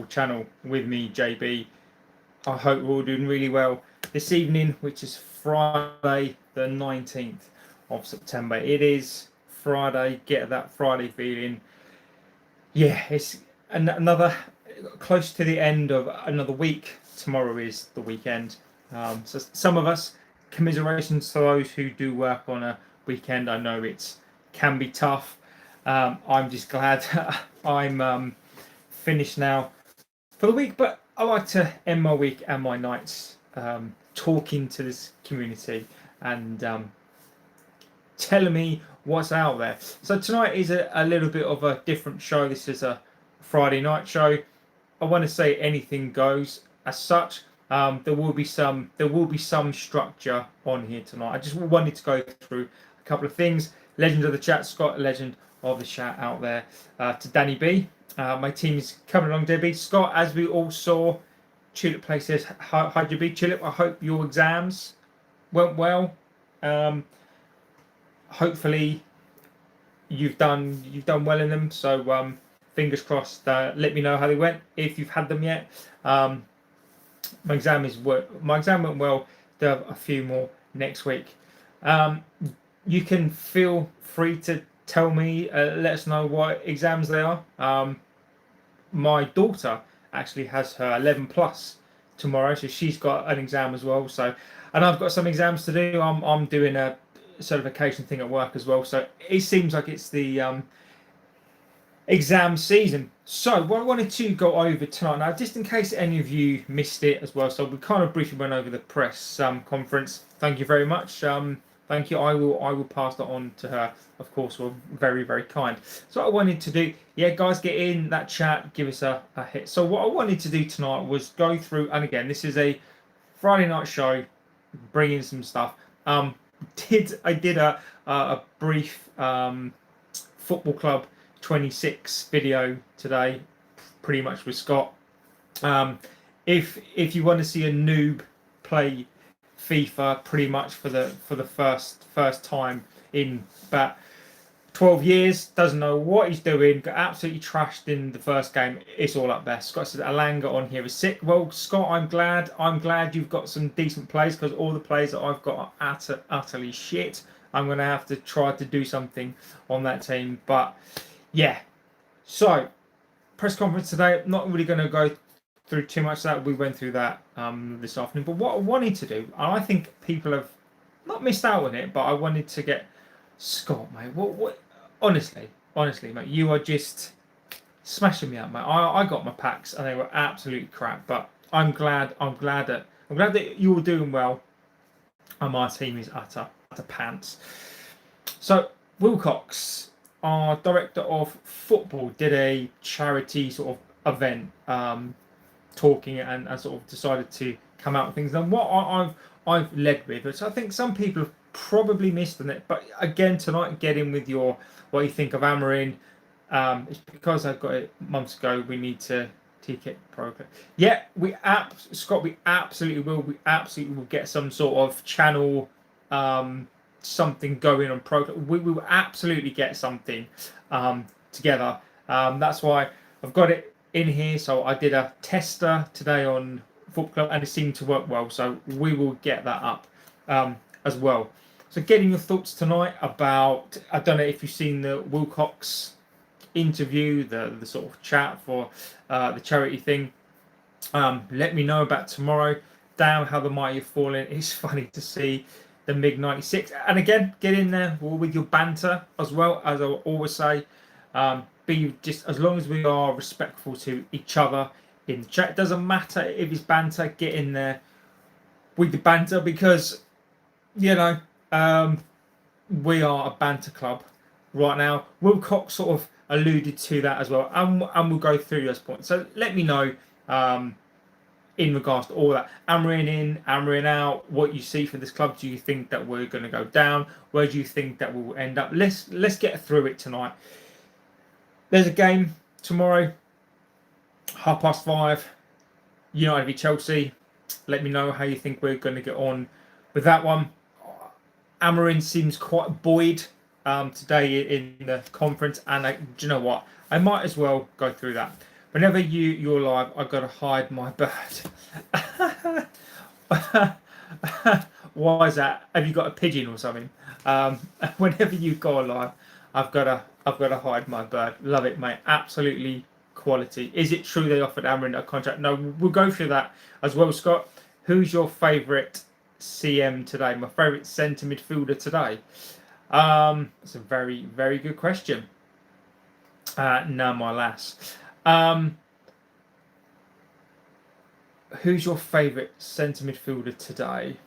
channel with me, JB. I hope we're all doing really well this evening, which is Friday the 19th of September. It is Friday. Get that Friday feeling. Yeah, it's another close to the end of another week. Tomorrow is the weekend. So some of us, commiserations to those who do work on a weekend. I know it can be tough. I'm just glad I'm finished now for the week, but I like to end my week and my nights talking to this community and telling me what's out there. So tonight is a little bit of a different show. This is a Friday night show. I want to say anything goes as such. There will be some structure on here tonight. I just wanted to go through a couple of things. Legend of the chat, Scott, legend of the chat out there. To Danny B, my team is coming along. Debbie, Scott, as we all saw, Tulip Play says, hi JB. Tulip, I hope your exams went well. Hopefully you've done well in them. So fingers crossed. Let me know how they went if you've had them yet. My exam went well. There are a few more next week. You can feel free to tell me, let us know what exams they are. My daughter actually has her 11 plus tomorrow, so she's got an exam as well. So, and I've got some exams to do. I'm doing a certification thing at work as well. So it seems like it's the exam season. So what I wanted to go over tonight, now just in case any of you missed it as well, so we kind of briefly went over the press conference. Thank you very much. Thank you. I will pass that on to her. Of course, we're very, very kind. So what I wanted to do, yeah, guys, get in that chat, give us a hit. So what I wanted to do tonight was go through, and again, this is a Friday night show, bring in some stuff. I did a brief Football Club 26 video today, pretty much with Scott. If you want to see a noob play FIFA pretty much for the first time in about 12 years, doesn't know what he's doing, got absolutely trashed in the first game, it's all up there. Scott says Alanga on here is sick. Well, Scott, I'm glad you've got some decent plays, because all the plays that I've got are utterly shit. I'm going to have to try to do something on that team. But yeah, so press conference today, not really going to go through too much of that. We went through that this afternoon. But what I wanted to do, and I think people have not missed out on it, but I wanted to get Scott, mate. What? Honestly, mate, you are just smashing me up, mate. I got my packs and they were absolutely crap. But I'm glad that you were doing well, and my team is utter pants. So Wilcox, our director of football, did a charity sort of event, talking and sort of decided to come out with things. And what I've led with, which I think some people have probably missed on it, but again tonight, get in with what you think of Amarin. It's because I've got it months ago. We need to TK program. Yeah, Scott, we absolutely will. We absolutely will get some sort of channel, something going on program. We will absolutely get something together. That's why I've got it in here. So I did a tester today on Football Club and it seemed to work well. So we will get that up as well. So getting your thoughts tonight about, I don't know if you've seen the Wilcox interview, the sort of chat for the charity thing. Let me know about tomorrow. Damn, how the mighty have fallen. It's funny to see the MiG-96. And again, get in there with your banter as well, as I always say. Be just, as long as we are respectful to each other in the chat. It doesn't matter if it's banter, get in there with the banter, because, you know, we are a banter club right now. Wilcox sort of alluded to that as well, and we'll go through those points. So let me know in regards to all that. Amarin in, Amarin out, what you see for this club. Do you think that we're going to go down? Where do you think that we'll end up? Let's get through it tonight. There's a game tomorrow, 5:30, United v Chelsea. Let me know how you think we're going to get on with that one. Amarin seems quite buoyed today in the conference, and do you know what? I might as well go through that. Whenever you're live, I've got to hide my bird. Why is that? Have you got a pigeon or something? Whenever you go live, I've got to hide my bird. Love it, mate. Absolutely quality. Is it true they offered Amarin a contract? No, we'll go through that as well, Scott. Who's your favourite CM today? My favourite centre midfielder today. It's a very, very good question. No, my lass. Who's your favourite centre midfielder today?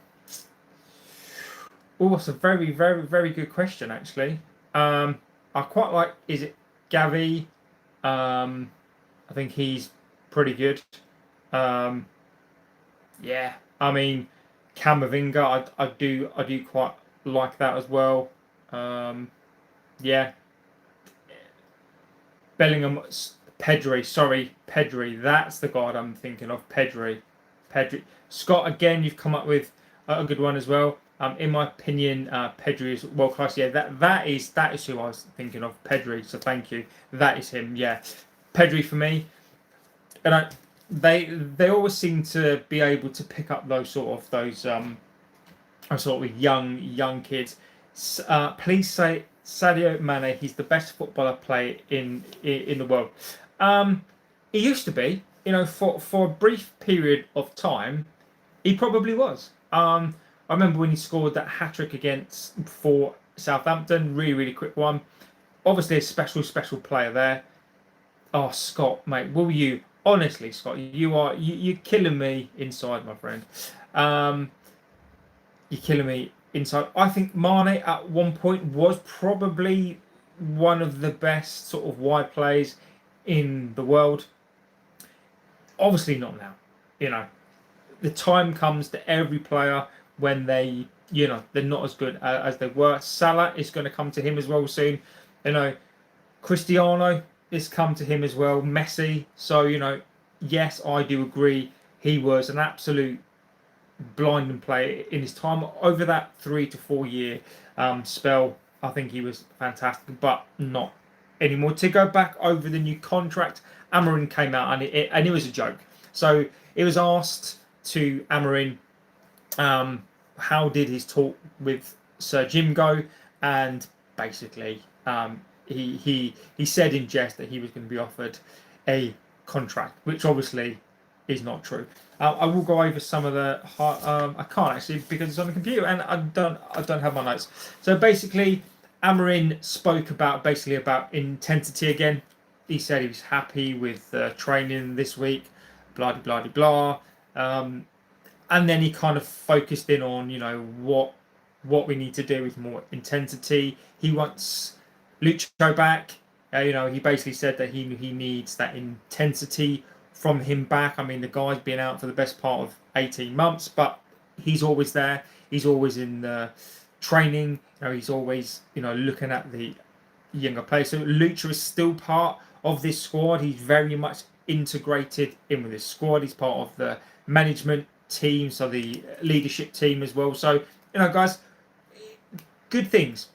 Oh, it's a very, very, very good question, actually. I quite like, is it Gavi? I think he's pretty good. Yeah, I mean, Camavinga, I do quite like that as well. Yeah, Bellingham, Pedri. That's the guy I'm thinking of. Pedri. Scott, again, you've come up with a good one as well. In my opinion, Pedri is world class. Yeah, that is who I was thinking of. Pedri. So thank you. That is him. Yeah, Pedri for me. And they always seem to be able to pick up those sort of young kids. Please say Sadio Mane. He's the best footballer player in the world. He used to be, for a brief period of time, he probably was. I remember when he scored that hat-trick for Southampton, really, really quick one. Obviously a special player there. Oh, Scott, mate, will you honestly, Scott, you're killing me inside, my friend. You're killing me inside. I think Mane at one point was probably one of the best sort of wide players in the world. Obviously not now. The time comes to every player when they're not as good as they were. Salah is going to come to him as well soon. Cristiano is come to him as well. Messi. So yes, I do agree. He was an absolute blinding player in his time over that 3 to 4 year spell. I think he was fantastic, but not anymore. To go back over the new contract, Amarin came out and it was a joke. So it was asked to Amarin, how did his talk with Sir Jim go, and basically he said in jest that he was going to be offered a contract, which obviously is not true. I will go over some of the. I can't actually because it's on the computer and I don't have my notes. So basically, Amarin spoke about intensity again. He said he was happy with training this week, blah blah blah blah. And then he kind of focused in on what we need to do with more intensity. He wants Lucho back. He basically said that he needs that intensity from him back. I mean, the guy's been out for the best part of 18 months, but he's always there. He's always in the training. He's always looking at the younger players. So Lucho is still part of this squad. He's very much integrated in with this squad. He's part of the management team, so the leadership team as well. So guys, good things.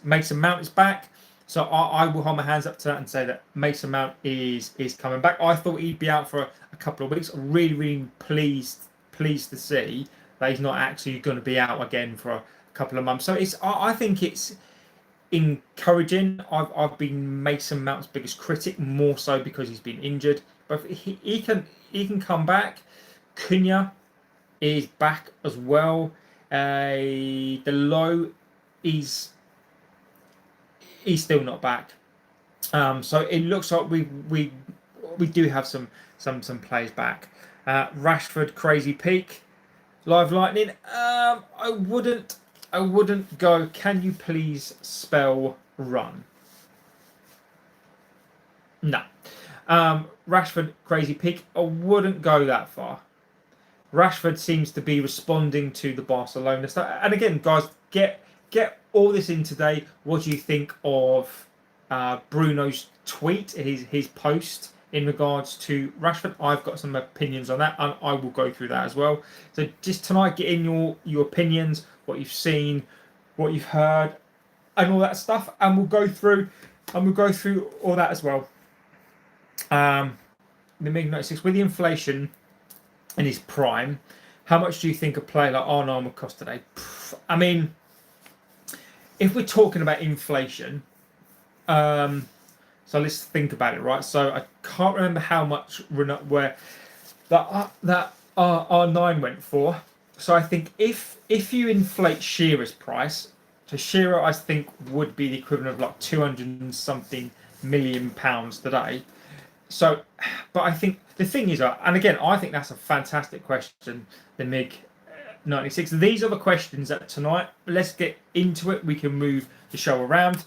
Mason Mount is back. So I will hold my hands up to that and say that Mason Mount is coming back. I thought he'd be out for a couple of weeks. I'm really, really pleased to see that he's not actually going to be out again for a couple of months. So I think it's encouraging. I've been Mason Mount's biggest critic, more so because he's been injured. But he can come back. Cunha is back as well. The low is. He's still not back, so it looks like we do have some players back. Rashford crazy peak, live lightning. I wouldn't go. Can you please spell run? No. Rashford crazy peak. I wouldn't go that far. Rashford seems to be responding to the Barcelona stuff. And again, guys, get all this in today. What do you think of Bruno's tweet, his post in regards to Rashford? I've got some opinions on that, and I will go through that as well. So just tonight, get in your opinions, what you've seen, what you've heard, and all that stuff, and we'll go through all that as well. The MiG-96, with the inflation in his prime, how much do you think a player like R9 would cost today? I mean, if we're talking about inflation, so let's think about it, right? So I can't remember how much where that R9 went for. So I think if you inflate Shearer's price, so Shearer I think would be the equivalent of like 200 and something million pounds today. So, but I think the thing is, and again, I think that's a fantastic question, the MiG 96. These are the questions that tonight, let's get into it. We can move the show around.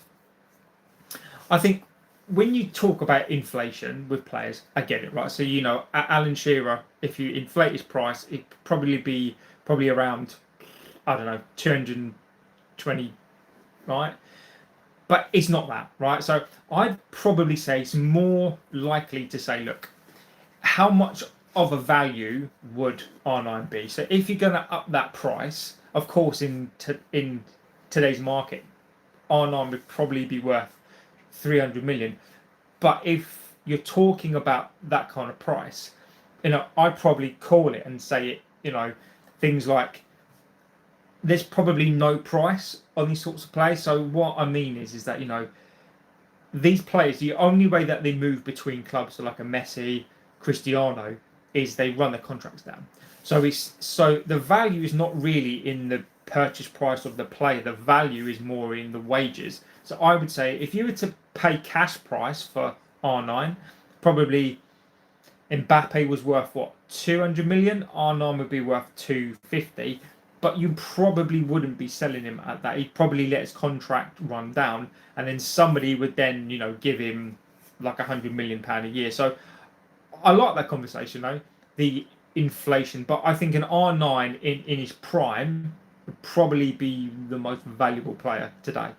I think when you talk about inflation with players, I get it, right? So, you know, Alan Shearer, if you inflate his price, it'd probably be around, I don't know, 220, right? But it's not that, right? So I'd probably say it's more likely to say, look, how much of a value would R9 be? So if you're going to up that price, of course, in today's market, R9 would probably be worth 300 million. But if you're talking about that kind of price, you know, I'd probably call it and say it, you know, things like, there's probably no price on these sorts of players. So what I mean is that, you know, these players, the only way that they move between clubs, so like a Messi, Cristiano, is they run their contracts down. So the value is not really in the purchase price of the player. The value is more in the wages. So I would say if you were to pay cash price for R9, probably Mbappe was worth what, 200 million. R9 would be worth 250. But you probably wouldn't be selling him at that. He'd probably let his contract run down, and then somebody would then, you know, give him like £100 million a year. So I like that conversation though, the inflation. But I think an R9 in his prime would probably be the most valuable player today.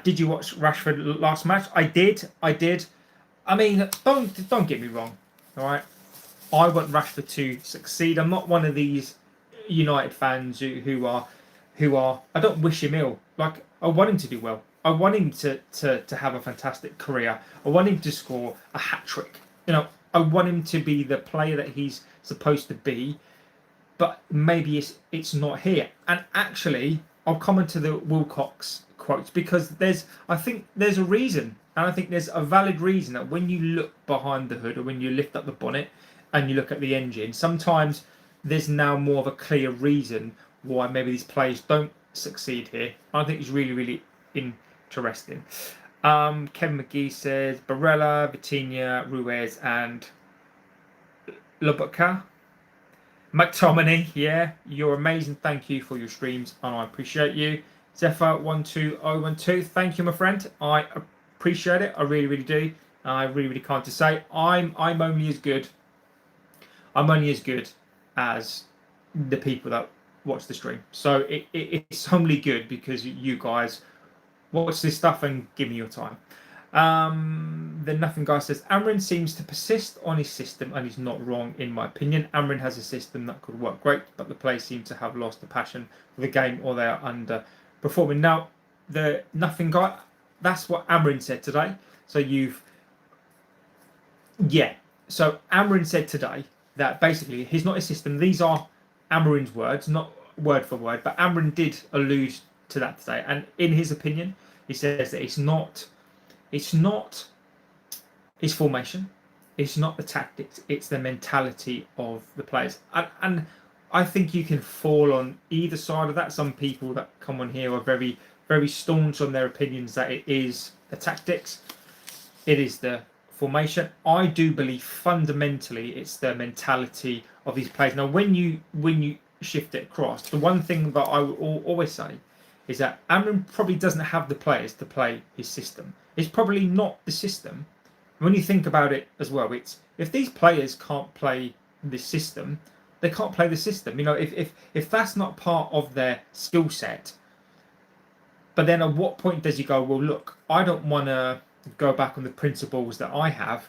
Did you watch Rashford last match? I did. I mean, don't get me wrong. All right, I want Rashford to succeed. I'm not one of these United fans who are I don't wish him ill. Like, I want him to do well. I want him to have a fantastic career. I want him to score a hat trick. You know, I want him to be the player that he's supposed to be. But maybe it's not here. And actually, I'll comment to the Wilcox quotes because I think there's a reason, and I think there's a valid reason that when you look behind the hood or when you lift up the bonnet and you look at the engine, sometimes there's now more of a clear reason why maybe these players don't succeed here. I think it's really, really interesting. Kevin McGee says Barella, Vitinha, Ruiz, and Lobotka. McTominay, yeah, you're amazing. Thank you for your streams, and I appreciate you. Zephyr12012, thank you, my friend. I appreciate it. I really, really do. I really, really can't to say. I'm only as good. I'm only as good as the people that watch the stream. So it's only good because you guys watch this stuff and give me your time. The Nothing Guy says Amrin seems to persist on his system and he's not wrong in my opinion. Amrin has a system that could work great, but the players seem to have lost the passion for the game or they are underperforming. Now, the Nothing Guy, that's what Amrin said today. So So Amrin said today that basically he's not a system. These are Amrin's words, not word for word, but Amrin did allude to that today. And in his opinion, he says that it's not his formation, it's not the tactics, it's the mentality of the players. And I think you can fall on either side of that. Some people that come on here are very, very staunch on their opinions that it is the tactics, it is the formation. I do believe fundamentally it's the mentality of these players. Now, when you shift it across, the one thing that I will always say is that Amrin probably doesn't have the players to play his system. It's probably not the system. When you think about it as well, it's if these players can't play this system, they can't play the system. You know, if that's not part of their skill set, but then at what point does he go, well, look, I don't want to go back on the principles that I have,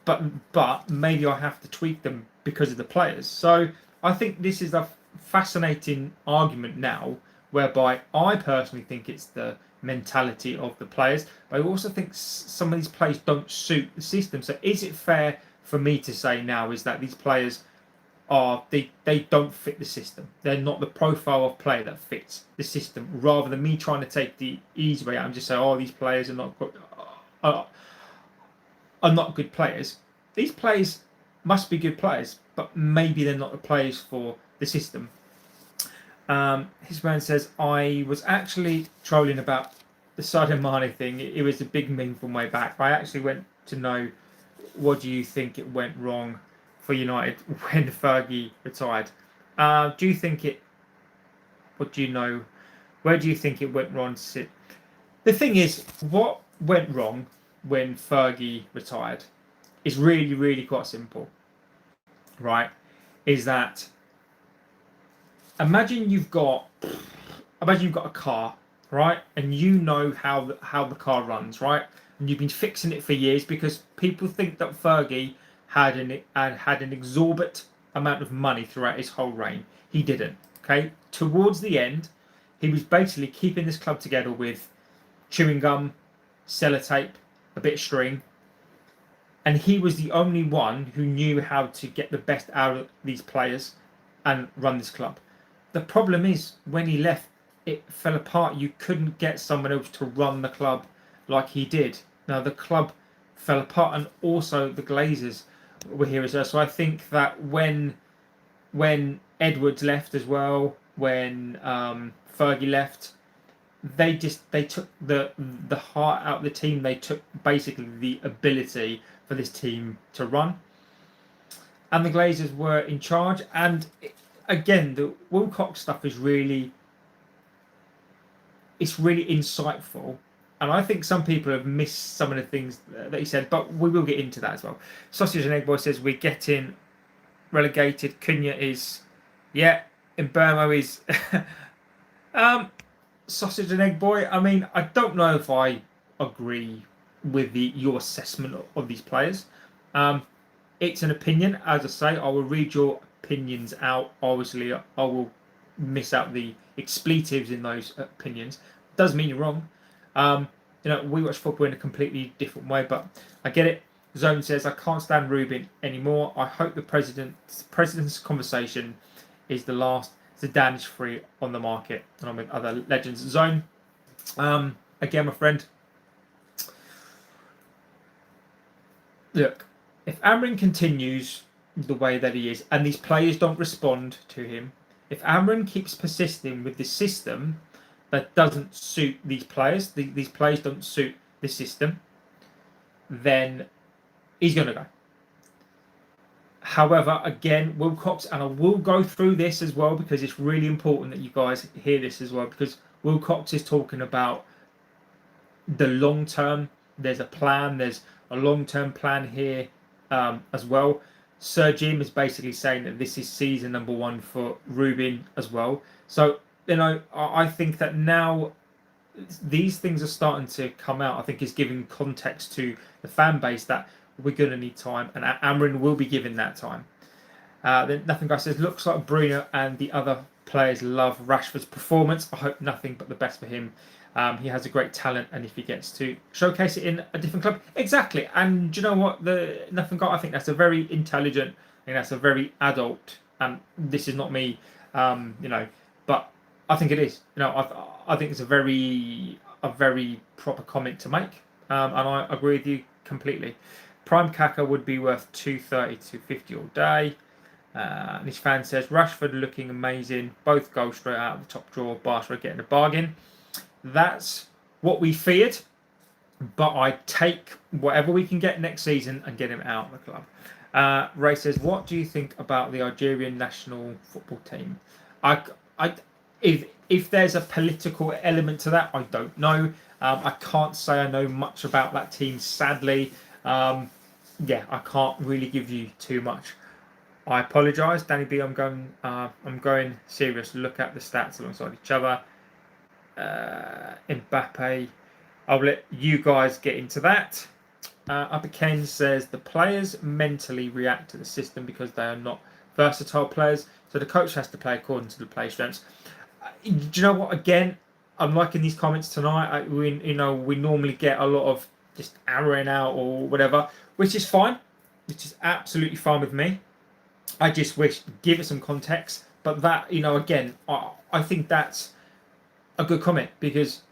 but maybe I have to tweak them because of the players. So I think this is a fascinating argument now, whereby I personally think it's the mentality of the players. But I also think some of these players don't suit the system. So is it fair for me to say now is that these players they don't fit the system? They're not the profile of player that fits the system. Rather than me trying to take the easy way out and just say, oh, these players are not good, are not good players. These players must be good players, but maybe they're not the players for the system. His man says, I was actually trolling about the Sadio Mane thing. It was a big meme from way back. I actually went to know, what do you think it went wrong for United when Fergie retired? Do you think it, what do you know, where do you think it went wrong? The thing is, what went wrong when Fergie retired is really, really quite simple, right? Is that imagine you've got a car, right? And you know how the car runs, right? And you've been fixing it for years because people think that Fergie had an exorbitant amount of money throughout his whole reign. He didn't. Okay, towards the end, he was basically keeping this club together with chewing gum, sellotape, a bit of string, and he was the only one who knew how to get the best out of these players and run this club. The problem is, when he left, it fell apart. You couldn't get someone else to run the club like he did. Now, the club fell apart, and also the Glazers were here as well. So I think that when Edwards left as well, when Fergie left, they took the heart out of the team. They took basically the ability for this team to run, and the Glazers were in charge. And again, the Wilcox stuff is really insightful, and I think some people have missed some of the things that he said, but we will get into that as well. Sausage and Egg Boy says we're getting relegated. Cunha is, yeah, and Burmo is Sausage and Egg Boy. I mean, I don't know if I agree with your assessment of these players. It's an opinion, as I say. I will read your opinions out. Obviously, I will miss out the expletives in those opinions. Doesn't mean you're wrong. We watch football in a completely different way, but I get it. Zone says, I can't stand Rubin anymore. I hope the president's conversation is the last Zidane is free on the market, and I'm with other legends. Zone, again, my friend. Look, if Amrin continues the way that he is, and these players don't respond to him, if Amrin keeps persisting with this system that doesn't suit these players, these players don't suit the system, then he's going to go. However, again, Wilcox, and I will go through this as well because it's really important that you guys hear this as well, because Wilcox is talking about the long term. There's a plan, there's a long-term plan here as well. Sir Jim is basically saying that this is season number 1 for Rubin as well. So, I think that now these things are starting to come out. I think is giving context to the fan base that we're going to need time, and Amrin will be given that time. Then Nothing Guy says, looks like Bruno and the other players love Rashford's performance. I hope nothing but the best for him. He has a great talent, and if he gets to showcase it in a different club, exactly. And do you know what? The Nothing Guy, I think that's a very intelligent, and that's a very adult. This is not me, but I think it is. I think it's a very proper comment to make, and I agree with you completely. Prime Kaka would be worth 230 to 50 all day. And his fan says Rashford looking amazing. Both goals straight out of the top drawer. Barca getting a bargain. That's what we feared, but I take whatever we can get next season and get him out of the club. Ray says, what do you think about the Algerian national football team? If there's a political element to that, I don't know. I can't say I know much about that team, sadly. I can't really give you too much. I apologise, Danny B. I'm going serious. Look at the stats alongside each other. Mbappe, I'll let you guys get into that. Upper Ken says the players mentally react to the system because they are not versatile players, so the coach has to play according to the play strengths. Do you know what? Again, I'm liking these comments tonight. We normally get a lot of just arrowing out or whatever, which is fine, which is absolutely fine with me. I just wish give it some context, but that again, I think that's a good comment because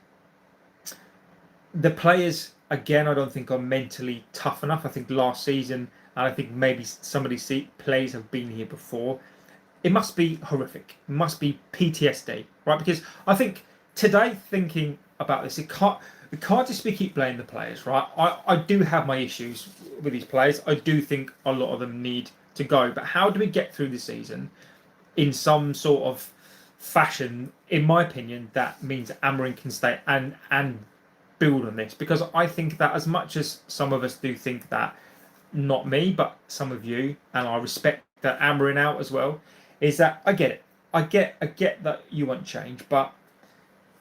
the players again, I don't think are mentally tough enough. I think last season, and I think maybe some of these players have been here before. It must be horrific. It must be PTSD, right? Because I think today, thinking about this, it can't just be keep blaming the players, right? I do have my issues with these players. I do think a lot of them need to go. But how do we get through the season in some sort of fashion? In my opinion, that means Amorim can stay and build on this, because I think that as much as some of us do think that, not me, but some of you, and I respect that Amorim out as well, is that I get it. I get that you want change, but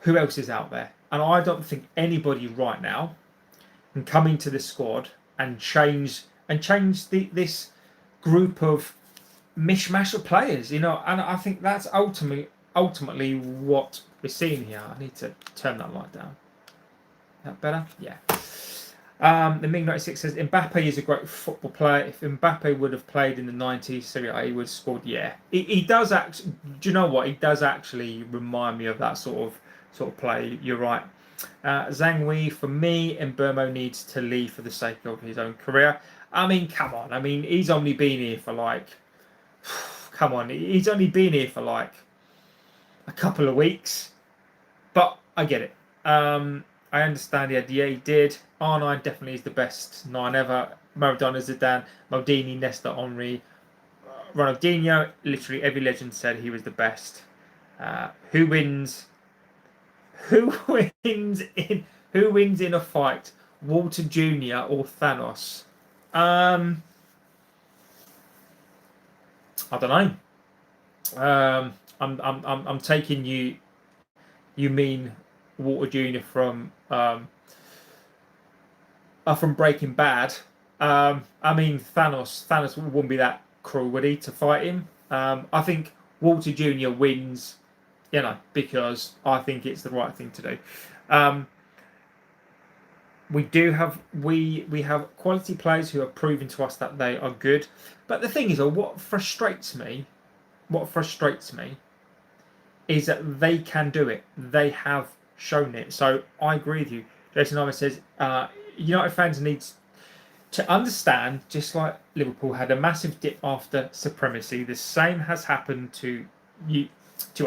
who else is out there? And I don't think anybody right now can come into this squad and change this group of mishmash of players, and I think that's ultimately what we're seeing here. I need to turn that light down. Is that better? Yeah. The Mig96 says Mbappe is a great football player. If Mbappe would have played in the 90s, Serie A, he would have scored. Yeah, he does actually. Do you know what? He does actually remind me of that sort of play. You're right. Zhang Wei, for me, Mbermo needs to leave for the sake of his own career. I mean, come on. I mean, he's only been here for come on. He's only been here for a couple of weeks. But I get it. I understand he did. R9 definitely is the best 9 ever. Maradona, Zidane, Maldini, Nesta, Henry, Ronaldinho. Literally every legend said he was the best. Who wins? Who wins in a fight? Walter Jr. or Thanos? I don't know. I'm taking you. You mean Walter Jr. from Breaking Bad. I mean Thanos wouldn't be that cruel, would he, to fight him? I think Walter Jr. wins, because I think it's the right thing to do. We have quality players who are proving to us that they are good. But the thing is, what frustrates me is that they can do it. They have shown it. So I agree with you. Jason Armour says United fans need to understand, just like Liverpool had a massive dip after supremacy, the same has happened to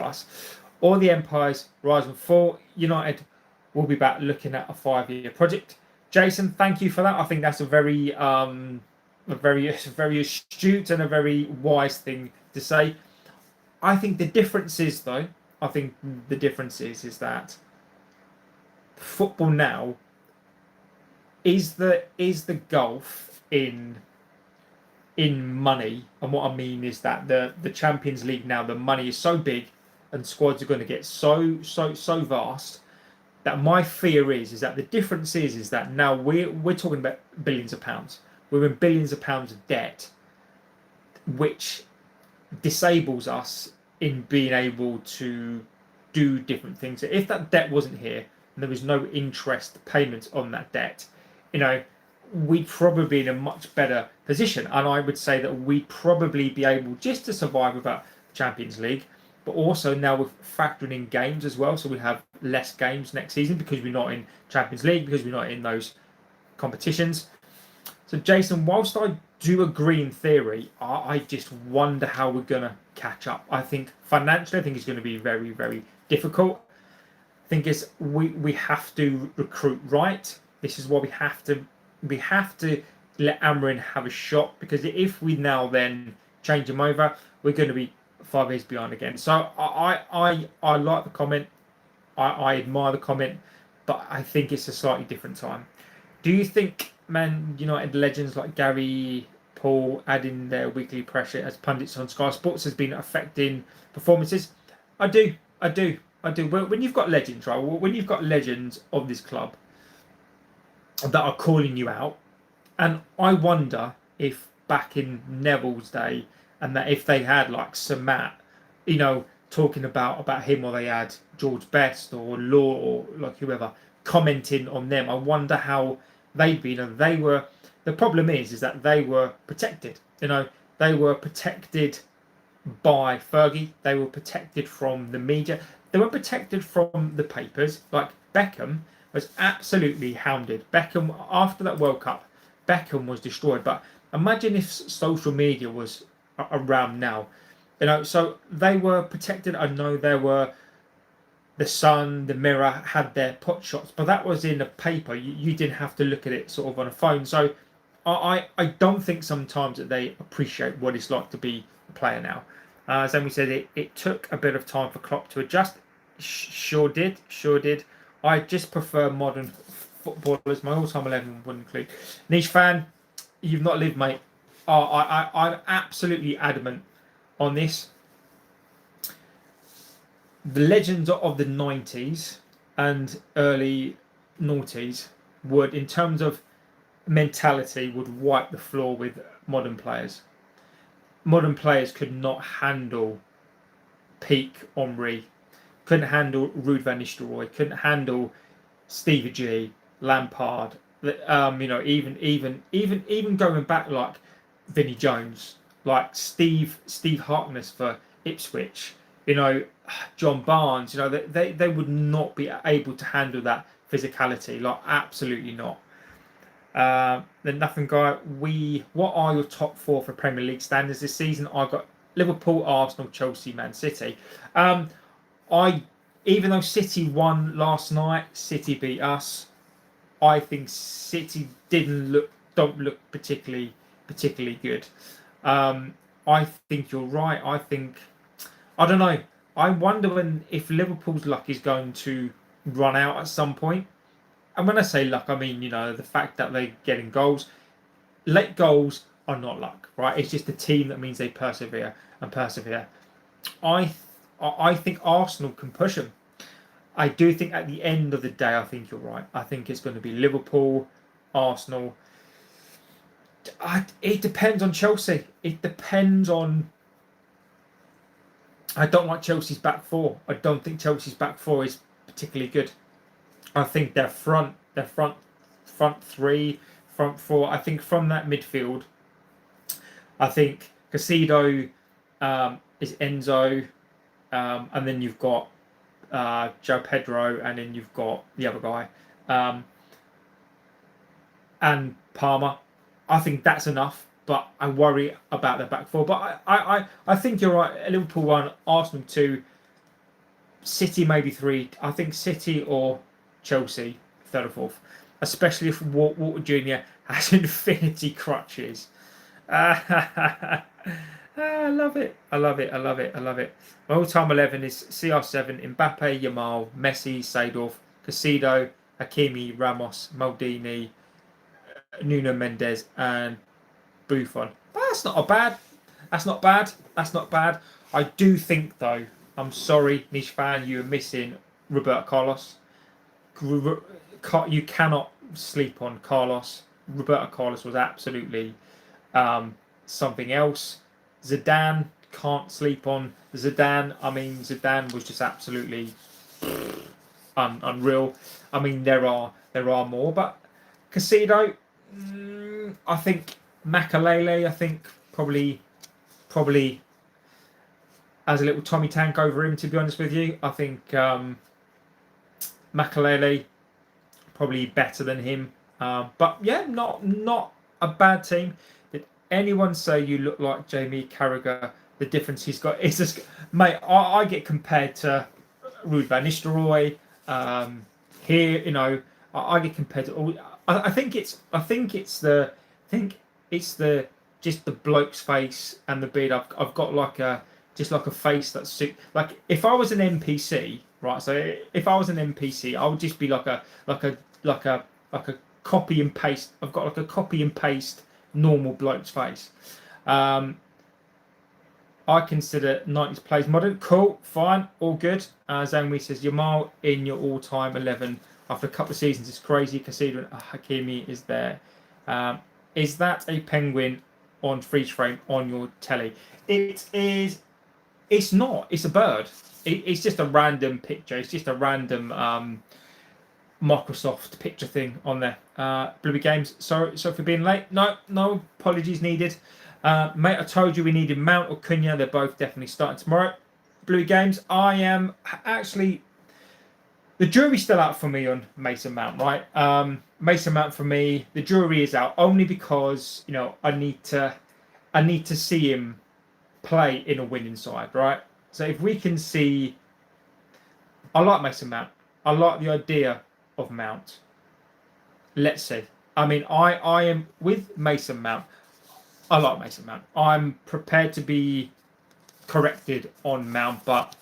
us. All the empires rise and fall. United will be back looking at a 5-year project. Jason, thank you for that. I think that's a very astute and a very wise thing to say. I think the difference is, though, is that football now is the gulf in money. And what I mean is that the Champions League now, the money is so big and squads are going to get so vast, that my fear is that the difference is that now we're talking about billions of pounds. We're in billions of pounds of debt, which disables us in being able to do different things. If that debt wasn't here and there was no interest payments on that debt, we'd probably be in a much better position. And I would say that we'd probably be able just to survive without the Champions League. But also now we're factoring in games as well, so we have less games next season because we're not in Champions League, because we're not in those competitions. So Jason, whilst I do agree in theory, I just wonder how we're going to catch up. I think financially, it's going to be very, very difficult. I think we have to recruit right. This is why we have to let Amorim have a shot, because if we now then change him over, we're going to be 5 years behind again. So I like the comment. I admire the comment, but I think it's a slightly different time. Do you think Man United legends like Gary, Paul adding their weekly pressure as pundits on Sky Sports has been affecting performances? I do. When you've got legends, right? When you've got legends of this club that are calling you out, and I wonder if back in Neville's day, and that if they had like Samat, talking about him, or they had George Best or Law or like whoever commenting on them. I wonder how they'd been. And they were. The problem is that they were protected. They were protected by Fergie. They were protected from the media. They were protected from the papers. Like Beckham was absolutely hounded. Beckham, after that World Cup, Beckham was destroyed. But imagine if social media was around now. So they were protected. I know there were the Sun, the Mirror had their pot shots, but that was in a paper. You didn't have to look at it sort of on a phone. So I don't think sometimes that they appreciate what it's like to be a player now. As we said, it took a bit of time for Klopp to adjust. Sure did. I just prefer modern footballers. My all-time 11 would include. Niche fan, you've not lived, mate. I'm absolutely adamant on this. The legends of the 90s and early noughties would, in terms of mentality, would wipe the floor with modern players. Modern players could not handle peak Henry, couldn't handle Ruud van Nistelrooy, couldn't handle Stevie G, Lampard. Even going back like Vinnie Jones, like Steve Harkness for Ipswich. John Barnes. They would not be able to handle that physicality. Like absolutely not. Then nothing, guy. What are your top 4 for Premier League standards this season? I got Liverpool, Arsenal, Chelsea, Man City. Even though City won last night, City beat us. I think City don't look particularly good. I think you're right. I don't know. I wonder if Liverpool's luck is going to run out at some point. And when I say luck, I mean, the fact that they're getting goals. Late goals are not luck, right? It's just a team that means they persevere. I think Arsenal can push them. I do think at the end of the day, I think you're right. I think it's going to be Liverpool, Arsenal. It depends on Chelsea. It depends on. I don't like Chelsea's back 4. I don't think Chelsea's back 4 is particularly good. I think their front 3, front 4. I think from that midfield, I think Casido is Enzo, and then you've got Joe Pedro, and then you've got the other guy, and Palmer. I think that's enough, but I worry about their back 4. But I think you're right. Liverpool 1, Arsenal 2, City maybe 3. I think City or Chelsea 3rd or 4th, especially if Walter Jr. has infinity crutches. I love it. My all-time 11 is CR7, Mbappe, Yamal, Messi, Seedorf, Casido, Hakimi, Ramos, Maldini, Nuno Mendes, and Buffon. But that's not bad. I do think, though, I'm sorry, niche fan, you are missing Roberto Carlos. You cannot sleep on Carlos. Roberto Carlos was absolutely something else. Zidane, can't sleep on Zidane. I mean, Zidane was just absolutely unreal. I mean, there are more, but Casido, I think Makalele, I think probably as a little Tommy Tank over him, to be honest with you. I think Makalele probably better than him. But yeah, not a bad team. Did anyone say you look like Jamie Carragher? The difference he's got is just, mate. I get compared to Ruud van Nistelrooy. Here, I get compared to all. I think it's the just the bloke's face and the beard. I've got like a face that's suit. Like if I was an NPC, right? So if I was an NPC, I would just be like a copy and paste. I've got like a copy and paste normal bloke's face. I consider 90s plays modern. Cool, fine, all good. Zanwi says Yamal in your all-time 11 after a couple of seasons is crazy considering Hakimi is there. Is that a penguin on freeze frame on your telly? It is It's not. It's a bird. It's just a random picture. It's just a random Microsoft picture thing on there. Bluey Games. Sorry for being late. No apologies needed. Mate, I told you we needed Mount or Cunha. They're both definitely starting tomorrow. Bluey Games. I am actually. The jury's still out for me on Mason Mount, right? Mason Mount for me, the jury is out only because I need to see him play in a winning side, right? So if we can see, I like Mason Mount. I like the idea of Mount. Let's see. I mean, I am with Mason Mount. I like Mason Mount. I'm prepared to be corrected on Mount, but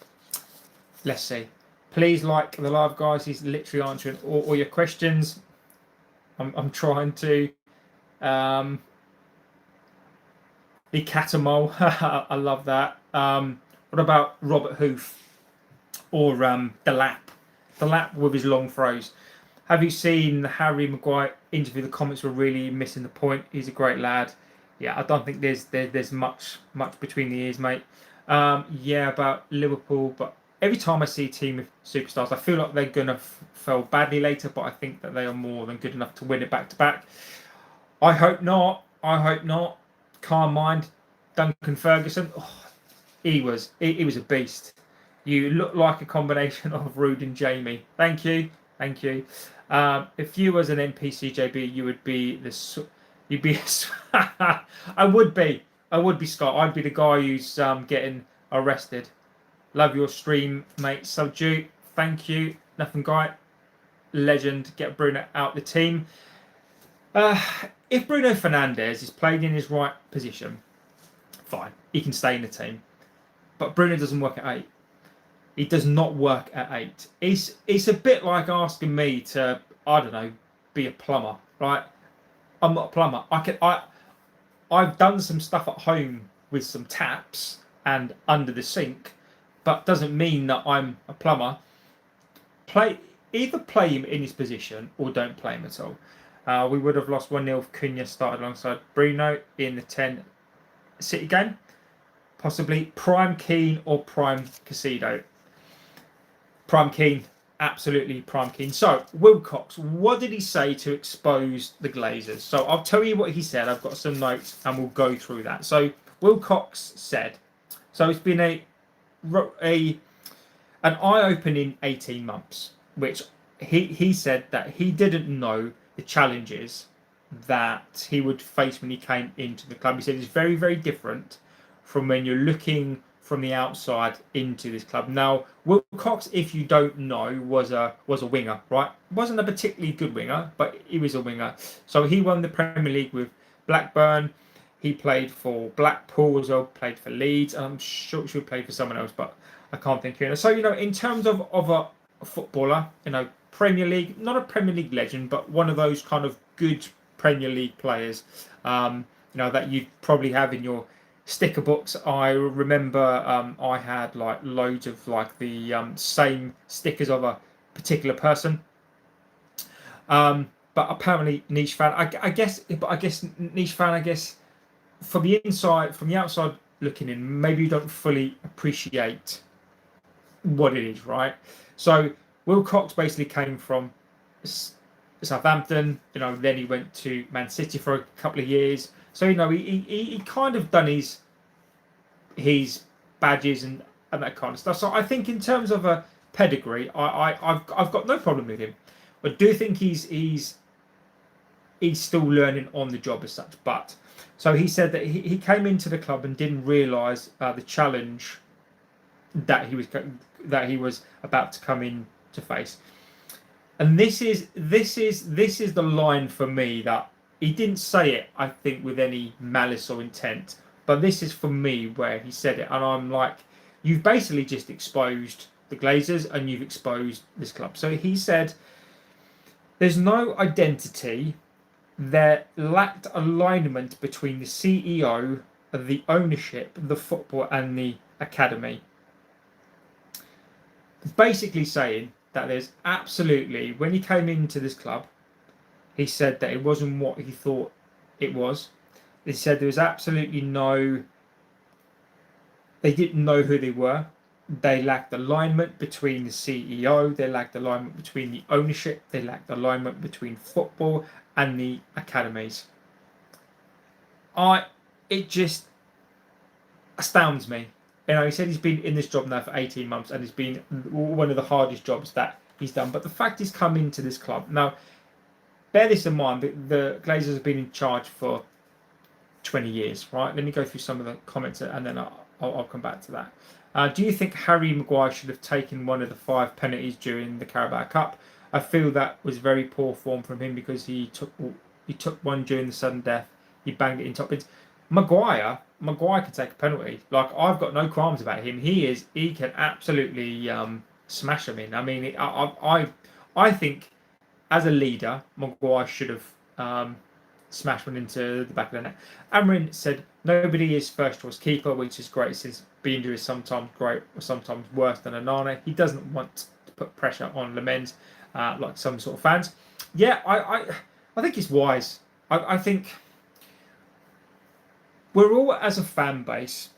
let's see. Please like the live, guys. He's literally answering all your questions. I'm trying to. The Catamole. I love that. What about Robert Hoof or the Lap? The Lap with his long throws. Have you seen the Harry Maguire interview? The comments were really missing the point. He's a great lad. Yeah, I don't think there's much between the ears, mate. Yeah, about Liverpool, but every time I see a team of superstars, I feel like they're gonna fail badly later. But I think that they are more than good enough to win it back to back. I hope not. Calm mind. Duncan Ferguson. Oh, he was a beast. You look like a combination of Rude and Jamie. Thank you. If you was an NPCJB, you would be the. You'd be. I would be Scott. I'd be the guy who's getting arrested. Love your stream, mate. Subdue. Thank you. Nothing, guy. Legend. Get Bruno out the team. If Bruno Fernandes is played in his right position, fine. He can stay in the team. But Bruno doesn't work at 8. He does not work at 8. It's a bit like asking me to, I don't know, be a plumber, right? I'm not a plumber. I've done some stuff at home with some taps and under the sink, but doesn't mean that I'm a plumber. Either play him in his position or don't play him at all. We would have lost 1-0 if Cunha started alongside Bruno in the 10 City game. Possibly Prime Keane or Prime Casido. Prime Keane, absolutely Prime Keane. So, Wilcox, what did he say to expose the Glazers? So, I'll tell you what he said. I've got some notes and we'll go through that. So, Wilcox said, so it's been an eye-opening 18 months, which he said that he didn't know the challenges that he would face when he came into the club. He said it's very, very different from when you're looking from the outside into this club. Now, Wilcox, if you don't know, was a winger, right? Wasn't a particularly good winger, but he was a winger. So he won the Premier League with Blackburn. He played for Blackpool as well, played for Leeds, and I'm sure he played for someone else, but I can't think of it. So, in terms of a footballer, Premier League, not a Premier League legend, but one of those kind of good Premier League players, that you'd probably have in your sticker books. I remember I had like loads of like the same stickers of a particular person. But apparently niche fan. I guess niche fan. I guess from the outside looking in, maybe you don't fully appreciate what it is, right? So Wilcox basically came from Southampton. Then he went to Man City for a couple of years. So he kind of done his badges and that kind of stuff. So I think in terms of a pedigree, I've got no problem with him. I do think he's still learning on the job as such. But so he said that he came into the club and didn't realise the challenge that he was about to come in to face. And this is the line for me that he didn't say it, I think, with any malice or intent. But this is for me where he said it, and I'm like, you've basically just exposed the Glazers and you've exposed this club. So he said, there's no identity. There lacked alignment between the CEO, the ownership, the football, and the academy. Basically saying that there's absolutely, when he came into this club, he said that it wasn't what he thought it was. He said there was absolutely no They didn't know who they were. They lacked alignment between the CEO. They lacked alignment between the ownership. They lacked alignment between football and the academies. It just astounds me. He said he's been in this job now for 18 months, and it's been one of the hardest jobs that he's done. But the fact he's come into this club now, bear this in mind: the Glazers have been in charge for 20 years, right? Let me go through some of the comments, and then I'll come back to that. Do you think Harry Maguire should have taken one of the 5 penalties during the Carabao Cup? I feel that was very poor form from him because he took one during the sudden death. He banged it in top bins. Maguire can take a penalty. Like, I've got no qualms about him. He can absolutely smash them in. I mean, I think as a leader, Maguire should have smashed one into the back of the net. Amrin said nobody is first choice keeper, which is great since Binder is sometimes great or sometimes worse than Onana. He doesn't want to put pressure on Lemens like some sort of fans. Yeah, I think it's wise. I think we're all, as a fan base,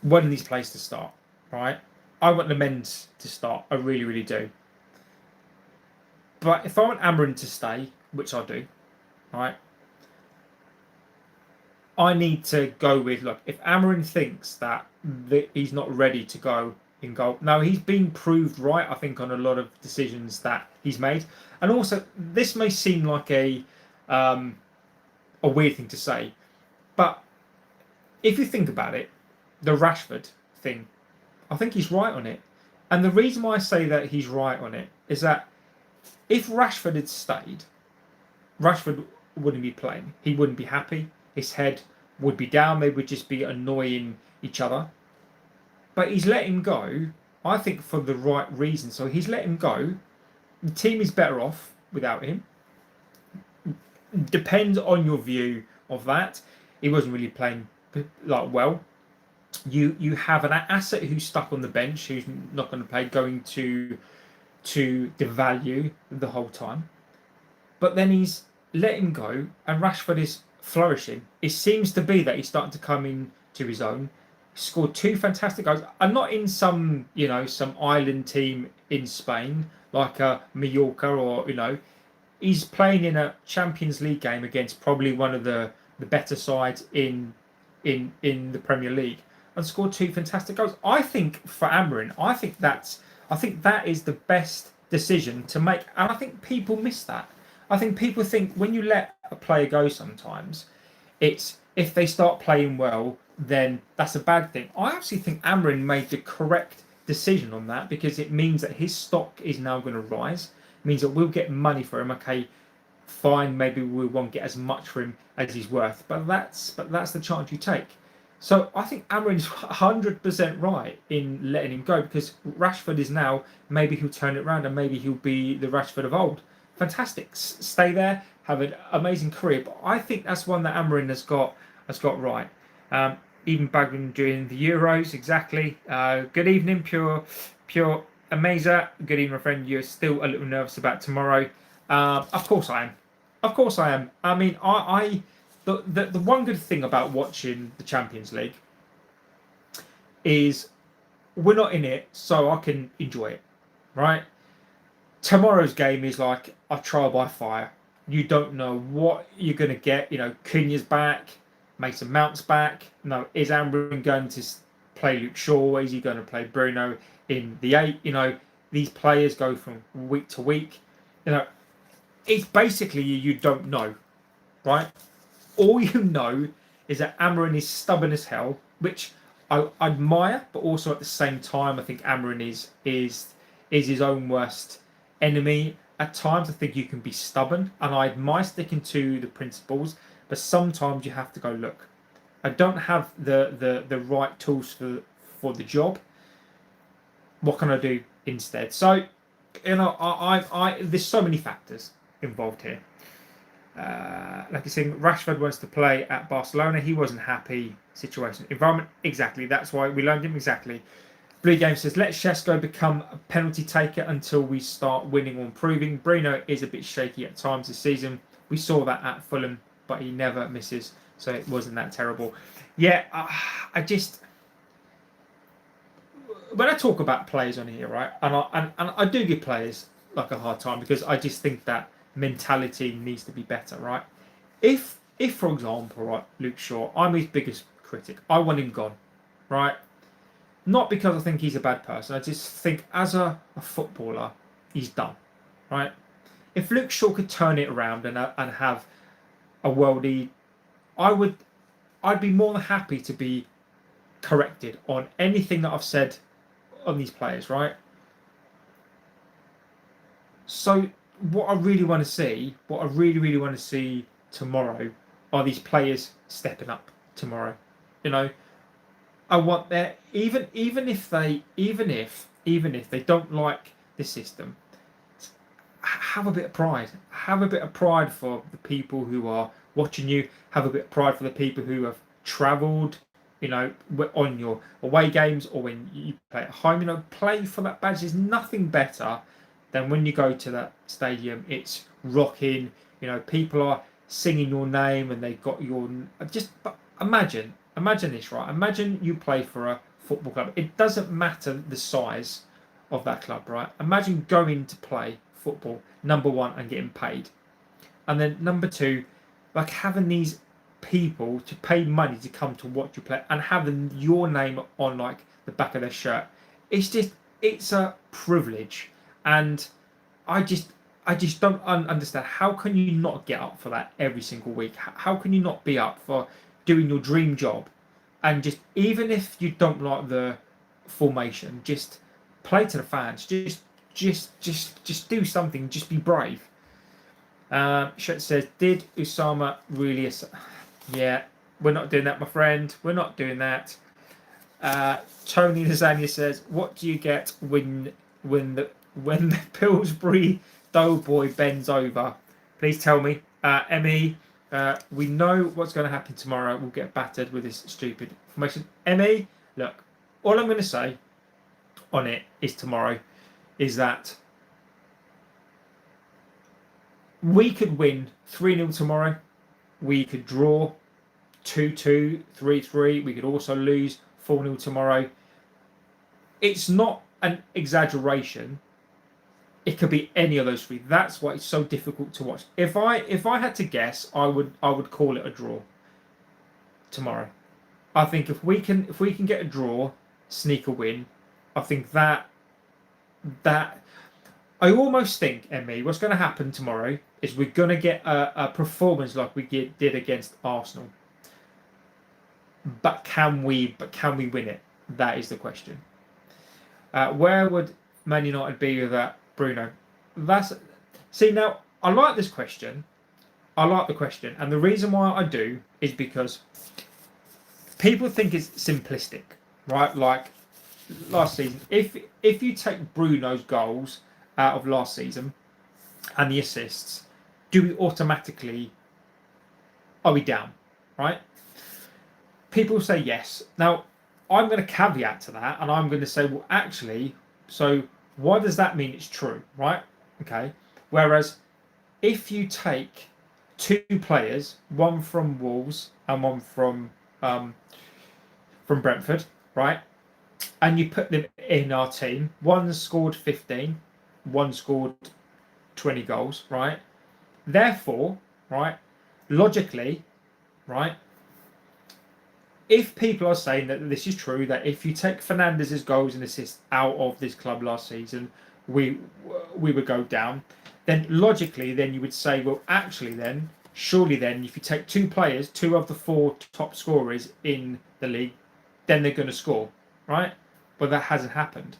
wanting these players to start, right? I want Lemens to start. I really, really do. But if I want Amrin to stay, which I do, right, I need to go with, look, if Amrin thinks that he's not ready to go in goal. Now, he's been proved right, I think, on a lot of decisions that he's made. And also, this may seem like a weird thing to say, but if you think about it, the Rashford thing, I think he's right on it. And the reason why I say that he's right on it is that if Rashford had stayed, Rashford wouldn't be playing. He wouldn't be happy. His head would be down. They would just be annoying each other. But he's let him go, I think, for the right reason. So he's let him go. The team is better off without him. Depends on your view of that. He wasn't really playing well. You have an asset who's stuck on the bench, who's not going to play, going to devalue the whole time. But then he's let him go, and Rashford is flourishing. It seems to be that he's starting to come into his own. He scored 2 fantastic goals. I'm not in some island team in Spain like Mallorca or he's playing in a Champions League game against probably one of the better sides in the Premier League and scored 2 fantastic goals. I think for Amrin, I think that is the best decision to make, and I think people miss that. I think people think when you let a player go sometimes, it's if they start playing well, then that's a bad thing. I actually think Amrin made the correct decision on that because it means that his stock is now going to rise. It means that we'll get money for him. Okay, fine, maybe we won't get as much for him as he's worth, but that's the chance you take. So I think Amrin's 100% right in letting him go because Rashford is now, maybe he'll turn it around and maybe he'll be the Rashford of old. Fantastic. Stay there, have an amazing career. But I think that's one that Amrin has got right. Even bagging during the Euros, exactly. Good evening, pure Amazer. Good evening, my friend. You're still a little nervous about tomorrow. Of course I am. I mean, the one good thing about watching the Champions League is we're not in it, so I can enjoy it, right? Tomorrow's game is like a trial by fire. You don't know what you're going to get. Cunha's back, Mason Mount's back. No, is Amrin going to play Luke Shaw? Is he going to play Bruno in the 8? These players go from week to week. It's basically you don't know, right? All you know is that Amrin is stubborn as hell, which I admire, but also at the same time, I think Amrin is his own worst enemy. At times, I think you can be stubborn, and I admire sticking to the principles, but sometimes you have to go, look, I don't have the right tools for the job. What can I do instead? So, there's so many factors involved here. Like you're saying, Rashford wants to play at Barcelona. He wasn't happy. Situation, environment, exactly. That's why we loaned him, exactly. Blue Game says, let Shesko become a penalty taker until we start winning or improving. Bruno is a bit shaky at times this season. We saw that at Fulham, but he never misses, so it wasn't that terrible. Yeah, I just, when I talk about players on here, right, and I do give players like a hard time because I just think that mentality needs to be better, right? If for example, right, Luke Shaw, I'm his biggest critic. I want him gone, right? Not because I think he's a bad person. I just think as a footballer, he's done, right? If Luke Shaw could turn it around and have a worldie, I'd be more than happy to be corrected on anything that I've said on these players, right? So what I really want to see, what I really want to see tomorrow, are these players stepping up tomorrow. You know, I want their even if they don't like the system, have a bit of pride. Have a bit of pride for the people who are watching you. Have a bit of pride for the people who have travelled, you know, on your away games or when you play at home. You know, play for that badge. There's nothing better than when you go to that stadium. It's rocking. You know, people are singing your name and they've got your. Just imagine this, right? Imagine you play for a football club. It doesn't matter the size of that club, right? Imagine going to play football, number one, and getting paid, and then number two, like having these people to pay money to come to watch you play and having your name on like the back of their shirt. It's a privilege, and I just don't understand, how can you not get up for that every single week? How can you not be up for doing your dream job, and just, even if you don't like the formation, just play to the fans. Just do something. Just be brave. Shet says, did Usama really? Yeah, we're not doing that, my friend. We're not doing that. Tony Lasagna says, what do you get when the Pillsbury Doughboy bends over? Please tell me. Emmy, we know what's going to happen tomorrow. We'll get battered with this stupid formation. Emmy, look, all I'm going to say on it is tomorrow is that we could win 3-0 tomorrow. We could draw 2-2, 3-3. We could also lose 4-0 tomorrow. It's not an exaggeration. It could be any of those three. That's why it's so difficult to watch. If I had to guess, I would call it a draw tomorrow. I think if we can get a draw, sneak a win, I think that I almost think, Emmy, what's going to happen tomorrow is we're going to get a performance like we did against Arsenal. But can we win it? That is the question. Where would Man United be with that, Bruno? See, now I like this question. I like the question, and the reason why I do is because people think it's simplistic, right? Like last season, if you take Bruno's goals out of last season and the assists, do we automatically, are we down, right? People say yes. Now I'm going to caveat to that, and I'm going to say, well, actually, so why does that mean it's true, right? Okay. Whereas if you take two players, one from Wolves and one from Brentford, right, and you put them in our team, one scored 15, one scored 20 goals, right? Therefore, right, logically, right, if people are saying that this is true, that if you take Fernandez's goals and assists out of this club last season, we would go down, then logically, then you would say, well, actually, then surely, then if you take two players, two of the four top scorers in the league, then they're going to score, right? But that hasn't happened.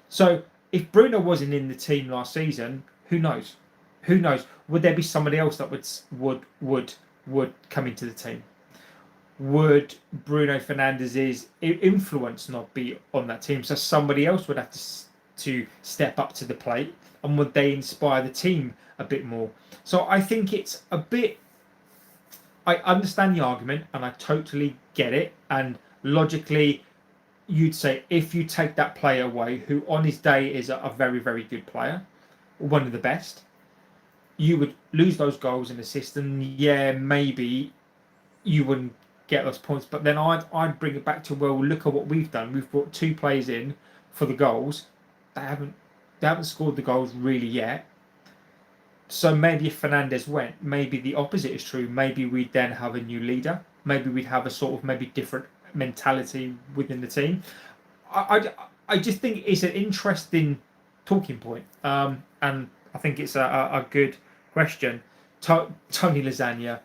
So if Bruno wasn't in the team last season, who knows? Who knows? Would there be somebody else that would come into the team? Would Bruno Fernandes's influence not be on that team? So somebody else would have to step up to the plate, and would they inspire the team a bit more? So I think it's a bit. I understand the argument, and I totally get it. And logically, you'd say if you take that player away, who on his day is a very, very good player, one of the best, you would lose those goals and assists, and yeah, maybe you wouldn't get those points. But then I'd bring it back to, well, look at what we've done. We've brought 2 players in for the goals. They haven't scored the goals really yet. So maybe if Fernandes went, maybe the opposite is true. Maybe we'd then have a new leader. Maybe we'd have a sort of maybe different mentality within the team. I just think it's an interesting talking point, and I think it's a good question. Tony Lasagna,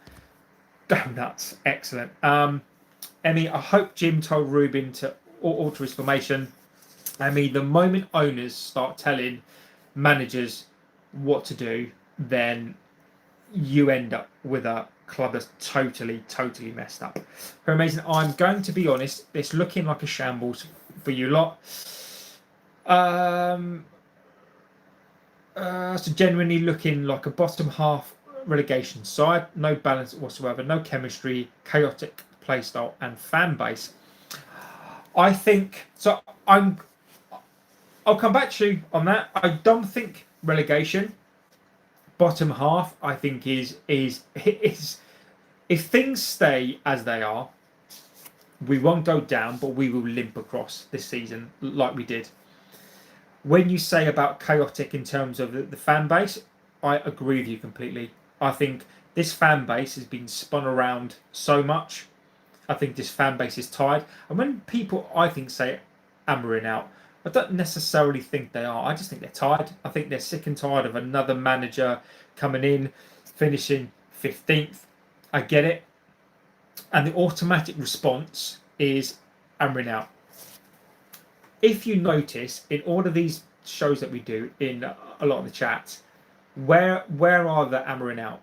donuts, excellent. Emmy, I hope Jim told Ruben to alter his formation. Emmy, the moment owners start telling managers what to do, then you end up with a club that's totally messed up. Very amazing. I'm going to be honest, it's looking like a shambles for you lot. So genuinely looking like a bottom half relegation side, no balance whatsoever, no chemistry, chaotic play style and fan base. I think so. I'll come back to you on that. I don't think relegation. Bottom half, I think is if things stay as they are, we won't go down, but we will limp across this season like we did. When you say about chaotic in terms of the fan base, I agree with you completely. I think this fan base has been spun around so much. I think this fan base is tired. And when people, I think, say Amorim out, I don't necessarily think they are. I just think they're tired. I think they're sick and tired of another manager coming in, finishing 15th. I get it. And the automatic response is Amorim out. If you notice, in all of these shows that we do, in a lot of the chats, where are the Amorim out?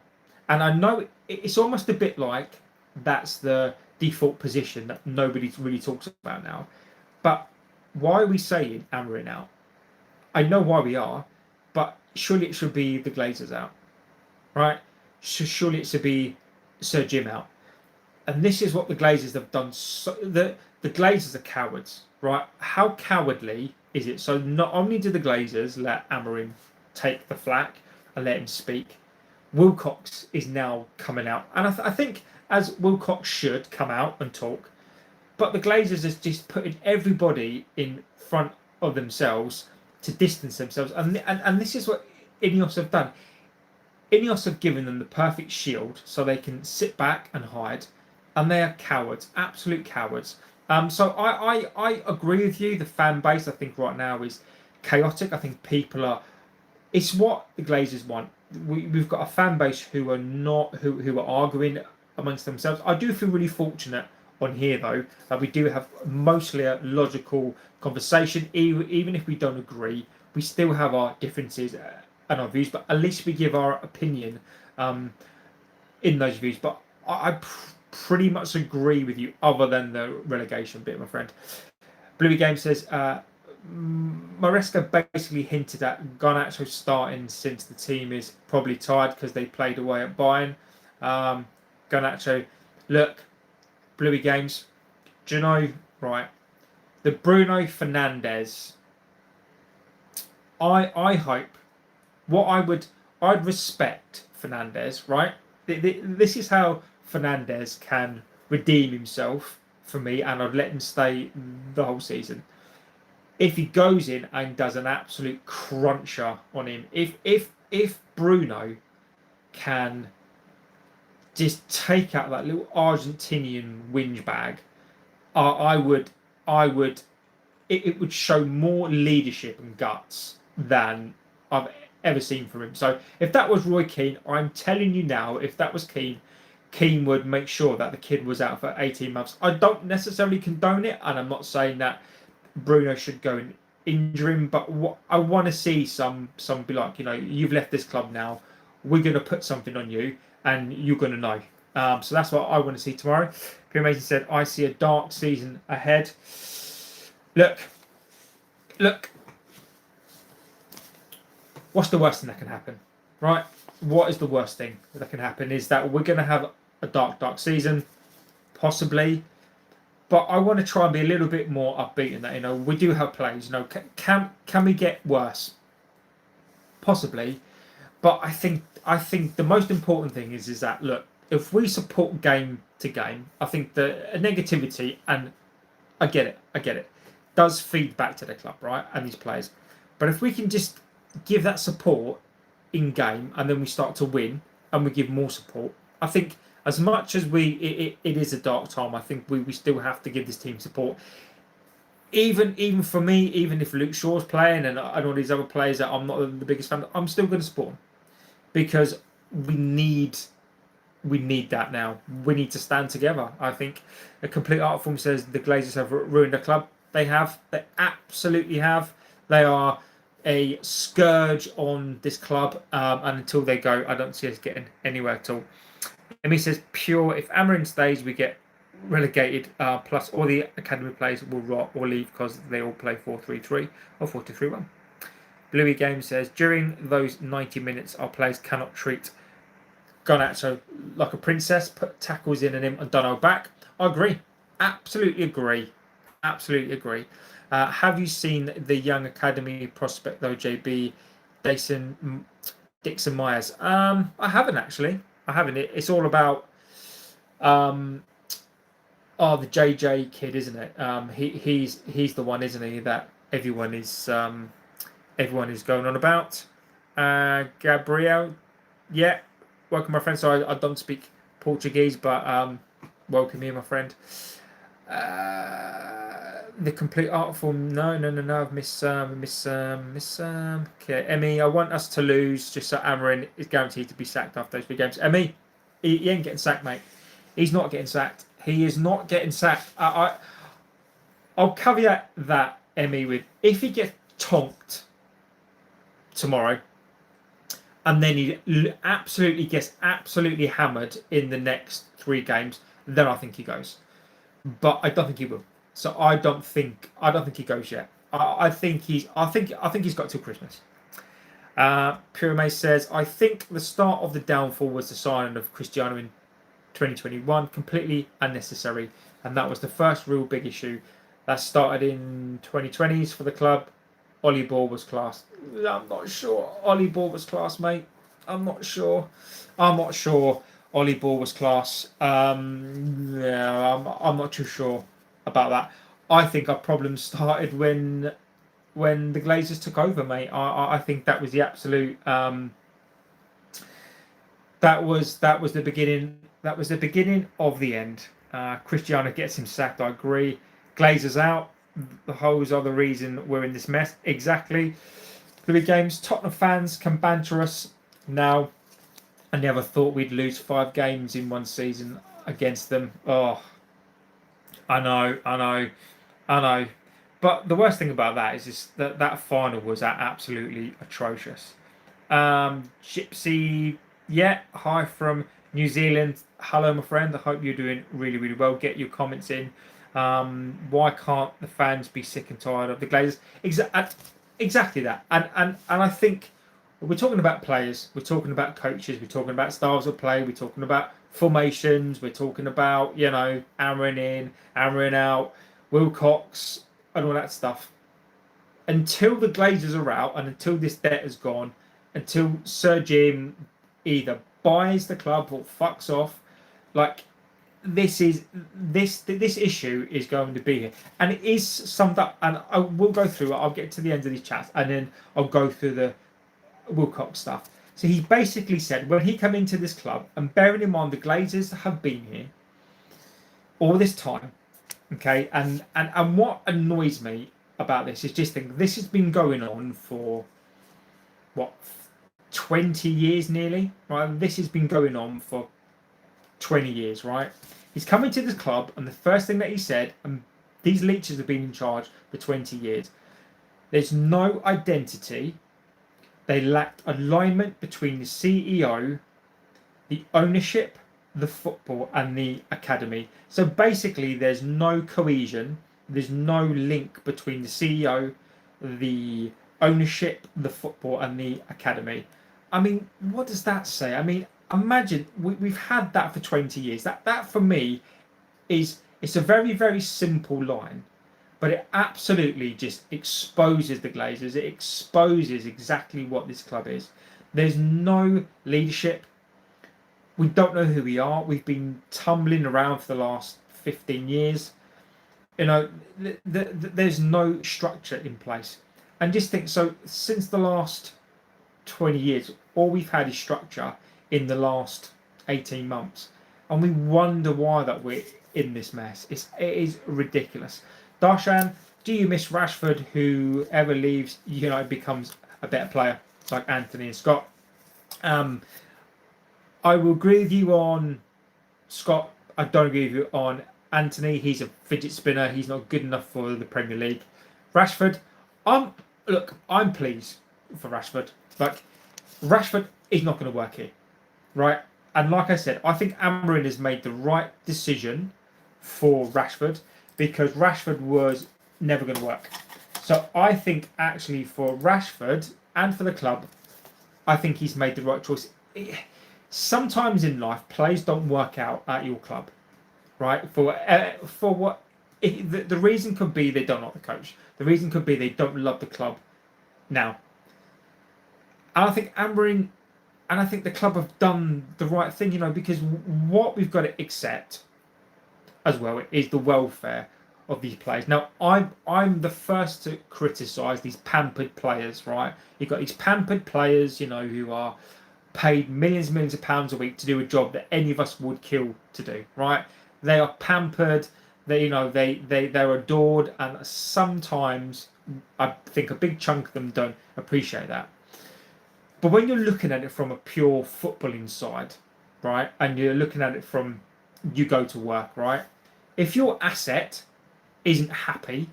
And I know it's almost a bit like that's the default position that nobody really talks about now. But why are we saying Amorim out? I know why we are, but surely it should be the Glazers out, right? Surely it should be Sir Jim out. And this is what the Glazers have done. So the Glazers are cowards, right? How cowardly is it? So not only do the Glazers let Amorim take the flak and let him speak, Wilcox is now coming out. And I think as Wilcox should come out and talk, but the Glazers is just putting everybody in front of themselves to distance themselves. And this is what Ineos have done. Ineos have given them the perfect shield so they can sit back and hide. And they are cowards, absolute cowards. So I agree with you. The fan base, I think, right now is chaotic. I think people are... It's what the Glazers want. We've got a fan base who are not... who are arguing amongst themselves. I do feel really fortunate on here, though, that we do have mostly a logical conversation. Even if we don't agree, we still have our differences and our views, but at least we give our opinion in those views. But I pretty much agree with you, other than the relegation bit, my friend. Bluey Game says Maresca basically hinted at Garnacho starting since the team is probably tired because they played away at Bayern. Garnacho, look, Bluey Games, do you know, right, the Bruno Fernandes, I hope, I'd respect Fernandes, right? This is how Fernandes can redeem himself for me, and I'd let him stay the whole season. If he goes in and does an absolute cruncher on him, if Bruno can just take out that little Argentinian whinge bag, it would show more leadership and guts than I've ever seen from him. So if that was Roy Keane, I'm telling you now, if that was Keane would make sure that the kid was out for 18 months. I don't necessarily condone it, and I'm not saying that Bruno should go and injure him, but what I want to see some be like, you know, you've left this club now, we're going to put something on you and you're going to know. So that's what I want to see tomorrow. Pierre Mason said, I see a dark season ahead. Look, what's the worst thing that can happen, right? What is the worst thing that can happen is that we're going to have a dark season, possibly. But I want to try and be a little bit more upbeat in that. You know, we do have plays. You know, can we get worse? Possibly. But I think the most important thing is that, look, if we support game to game. I think the negativity, and I get it, does feed back to the club, right, and these players. But if we can just give that support in game, and then we start to win, and we give more support, I think as much as it is a dark time, I think we still have to give this team support. Even for me, even if Luke Shaw's playing and all these other players that I'm not the biggest fan of, I'm still going to support them because we need that now. We need to stand together. I think a complete art form says the Glazers have ruined the club. They have. They absolutely have. They are a scourge on this club, and until they go, I don't see us getting anywhere at all. Emmy says, pure, if Amarin stays, we get relegated, plus all the academy players will rot or leave because they all play 4-3-3 or 4-2-3-1. Bluey Game says, during those 90 minutes, our players cannot treat Garnacho like a princess, put tackles in and done our back. I agree. Absolutely agree. Absolutely agree. Have you seen the young academy prospect though, JB Dixon Myers? I haven't actually. I haven't. It's all about the JJ kid, isn't it? He's the one, isn't he? That everyone is going on about. Gabriel, yeah, welcome, my friend. So I don't speak Portuguese, but welcome here, my friend. The complete art form. No. Miss. Okay, Emmy. I want us to lose just so Amarin is guaranteed to be sacked after those big games. Emmy, he ain't getting sacked, mate. He's not getting sacked. He is not getting sacked. I'll caveat that, Emmy, with if he gets tonked tomorrow, and then he absolutely gets hammered in the next 3 games, then I think he goes. But I don't think he will. So I don't think he goes yet. I think he's got till Christmas. Pyramid says, I think the start of the downfall was the signing of Cristiano in 2021, completely unnecessary, and that was the first real big issue. That started in 2020s for the club. Ollie Ball was class. I'm not sure Ollie Ball was class, mate. I'm not sure Ollie Ball was class. Yeah, I'm not too sure about that. I think our problems started when the Glazers took over, mate. I think that was the absolute. That was the beginning. That was the beginning of the end. Cristiano gets him sacked. I agree. Glazers out. The hoes are the reason we're in this mess. Exactly. The big games. Tottenham fans can banter us now. I never thought we'd lose 5 games in one season against them. Oh, I know. But the worst thing about that is just that final was absolutely atrocious. Gypsy, yeah, hi from New Zealand. Hello, my friend. I hope you're doing really, really well. Get your comments in. Why can't the fans be sick and tired of the Glazers? Exactly that. And I think we're talking about players, we're talking about coaches, we're talking about styles of play, we're talking about formations, we're talking about, Amarin in, Amarin out, Wilcox, and all that stuff. Until the Glazers are out and until this debt is gone, until Sir Jim either buys the club or fucks off, like this issue is going to be here, and it is summed up. And I will go through it. I'll get to the end of these chats, and then I'll go through the Wilcox stuff. So he basically said when he came into this club, and bearing in mind the Glazers have been here all this time, okay, and what annoys me about this is just think this has been going on for what 20 years nearly, right? This has been going on for 20 years, right? He's coming to this club, and the first thing that he said, and these leeches have been in charge for 20 years, there's no identity. They lacked alignment between the CEO, the ownership, the football, and the academy. So basically, there's no cohesion. There's no link between the CEO, the ownership, the football, and the academy. I mean, what does that say? I mean, imagine we've had that for 20 years. That for me it's a very, very simple line, but it absolutely just exposes the Glazers. It exposes exactly what this club is. There's no leadership. We don't know who we are. We've been tumbling around for the last 15 years. You know, there's no structure in place. And just think, so since the last 20 years, all we've had is structure in the last 18 months. And we wonder why that we're in this mess. It is ridiculous. Darshan, do you miss Rashford? Whoever leaves, becomes a better player, like Anthony and Scott. I will agree with you on Scott. I don't agree with you on Anthony. He's a fidget spinner. He's not good enough for the Premier League. Rashford, I'm pleased for Rashford. Like, Rashford is not going to work here, right? And like I said, I think Amorim has made the right decision for Rashford, because Rashford was never going to work. So I think actually for Rashford and for the club, I think he's made the right choice. Sometimes in life, players don't work out at your club, right? For what the reason could be, they don't like the coach. The reason could be they don't love the club now. And I think Amorim and I think the club have done the right thing, because what we've got to accept as well is the welfare of these players. Now, I'm the first to criticise these pampered players, right? You've got these pampered players, who are paid millions and millions of pounds a week to do a job that any of us would kill to do, right? They are pampered. They're adored, and sometimes I think a big chunk of them don't appreciate that. But when you're looking at it from a pure footballing side, right, and you're looking at it from you go to work, right? If your asset isn't happy,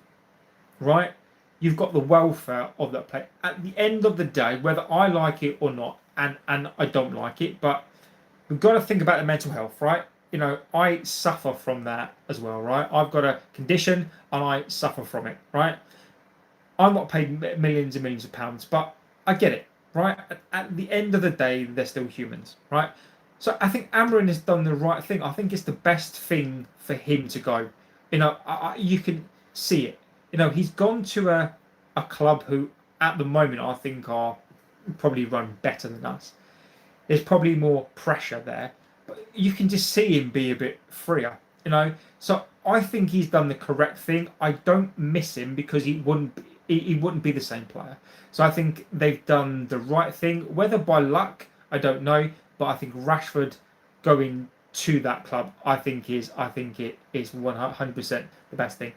right, you've got the welfare of that player. At the end of the day, whether I like it or not, and I don't like it, but we've got to think about the mental health, right? I suffer from that as well, right? I've got a condition and I suffer from it, right? I'm not paid millions and millions of pounds, but I get it, right? At the end of the day, they're still humans, right? So I think Amorim has done the right thing. I think it's the best thing for him to go. You can see it. He's gone to a club who, at the moment, I think are probably run better than us. There's probably more pressure there, but you can just see him be a bit freer. So I think he's done the correct thing. I don't miss him because he wouldn't be the same player. So I think they've done the right thing. Whether by luck, I don't know, but I think Rashford going to that club, I think it is 100% the best thing.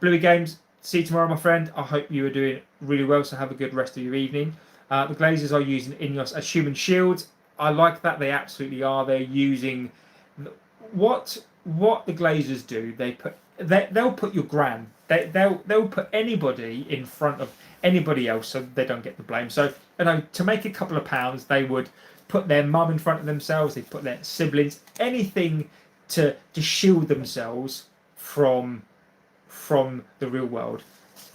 Bluey Games, see you tomorrow, my friend. I hope you are doing really well, so have a good rest of your evening. The Glazers are using Ineos as human shields. I like that. They absolutely are. They're using what the Glazers do. They'll put your gran. They'll put anybody in front of anybody else, so they don't get the blame. So to make a couple of pounds, they would put their mum in front of themselves. They put their siblings, anything to shield themselves from the real world,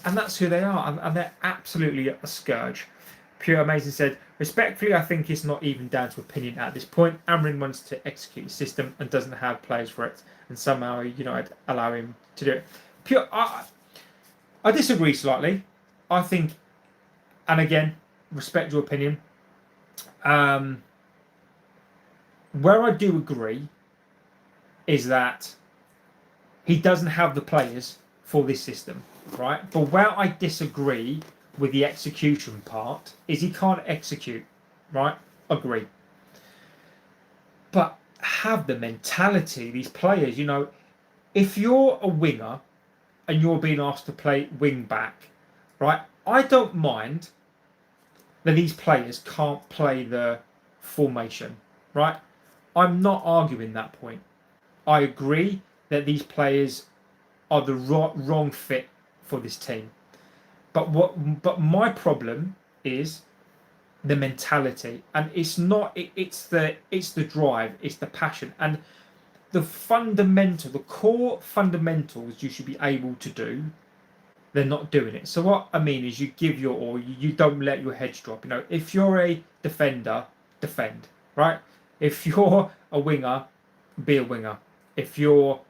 and that's who they are. And they're absolutely a scourge. Pure Amazing said, respectfully, I think it's not even down to opinion at this point. Amorim wants to execute the system and doesn't have players for it, and somehow I'd allow him to do it. Pure, I disagree slightly. I think, and again, respect your opinion. Where I do agree is that he doesn't have the players for this system, right? But where I disagree with the execution part is he can't execute, right? Agree. But have the mentality, these players, if you're a winger and you're being asked to play wing back, right? I don't mind that these players can't play the formation, right? I'm not arguing that point. I agree that these players are the wrong fit for this team. But my problem is the mentality, and it's not. It's the drive, it's the passion, and the core fundamentals you should be able to do. They're not doing it. So what I mean is, you give your all. You don't let your heads drop. If you're a defender, defend, right? If you're a winger, be a winger. If you're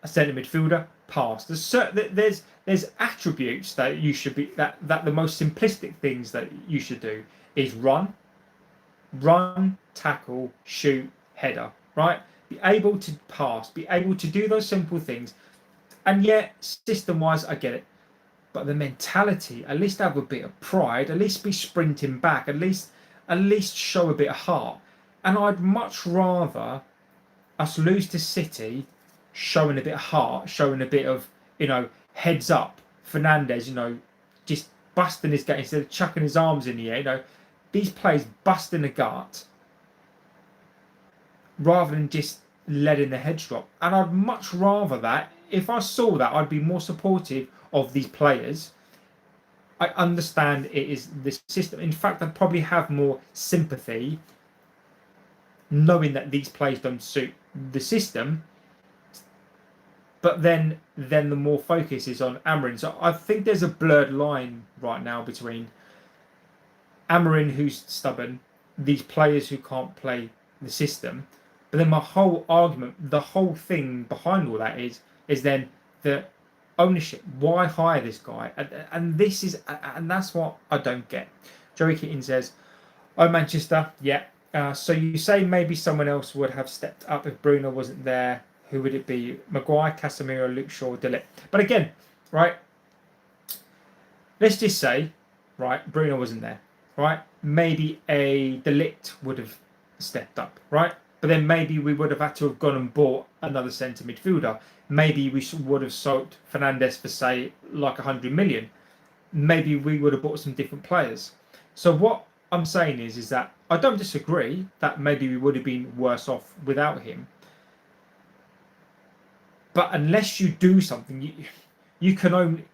a centre midfielder, pass. There's attributes that you should be that the most simplistic things that you should do is run, run, tackle, shoot, header, right? Be able to pass, be able to do those simple things. And yet, system-wise, I get it. But the mentality, at least have a bit of pride, at least be sprinting back, at least show a bit of heart. And I'd much rather us lose to City showing a bit of heart, showing a bit of, heads up. Fernandes, just busting his gut instead of chucking his arms in the air. These players busting the gut rather than just letting the heads drop. And I'd much rather that. If I saw that, I'd be more supportive of these players. I understand it is the system. In fact, I'd probably have more sympathy knowing that these players don't suit the system. But then the more focus is on Amorim. So I think there's a blurred line right now between Amorim, who's stubborn, these players who can't play the system. But then my whole argument, the whole thing behind all that is then the ownership. Why hire this guy? And that's what I don't get. Joey Keaton says, "Oh, Manchester, yeah. So you say maybe someone else would have stepped up if Bruno wasn't there. Who would it be? Maguire, Casemiro, Luke Shaw, De Ligt." But again, right? Let's just say, right, Bruno wasn't there, right? Maybe a De Ligt would have stepped up, right? But then maybe we would have had to have gone and bought another centre midfielder. Maybe we would have sold Fernandes for, say, like 100 million. Maybe we would have bought some different players. So what I'm saying is that I don't disagree that maybe we would have been worse off without him. But unless you do something, you can only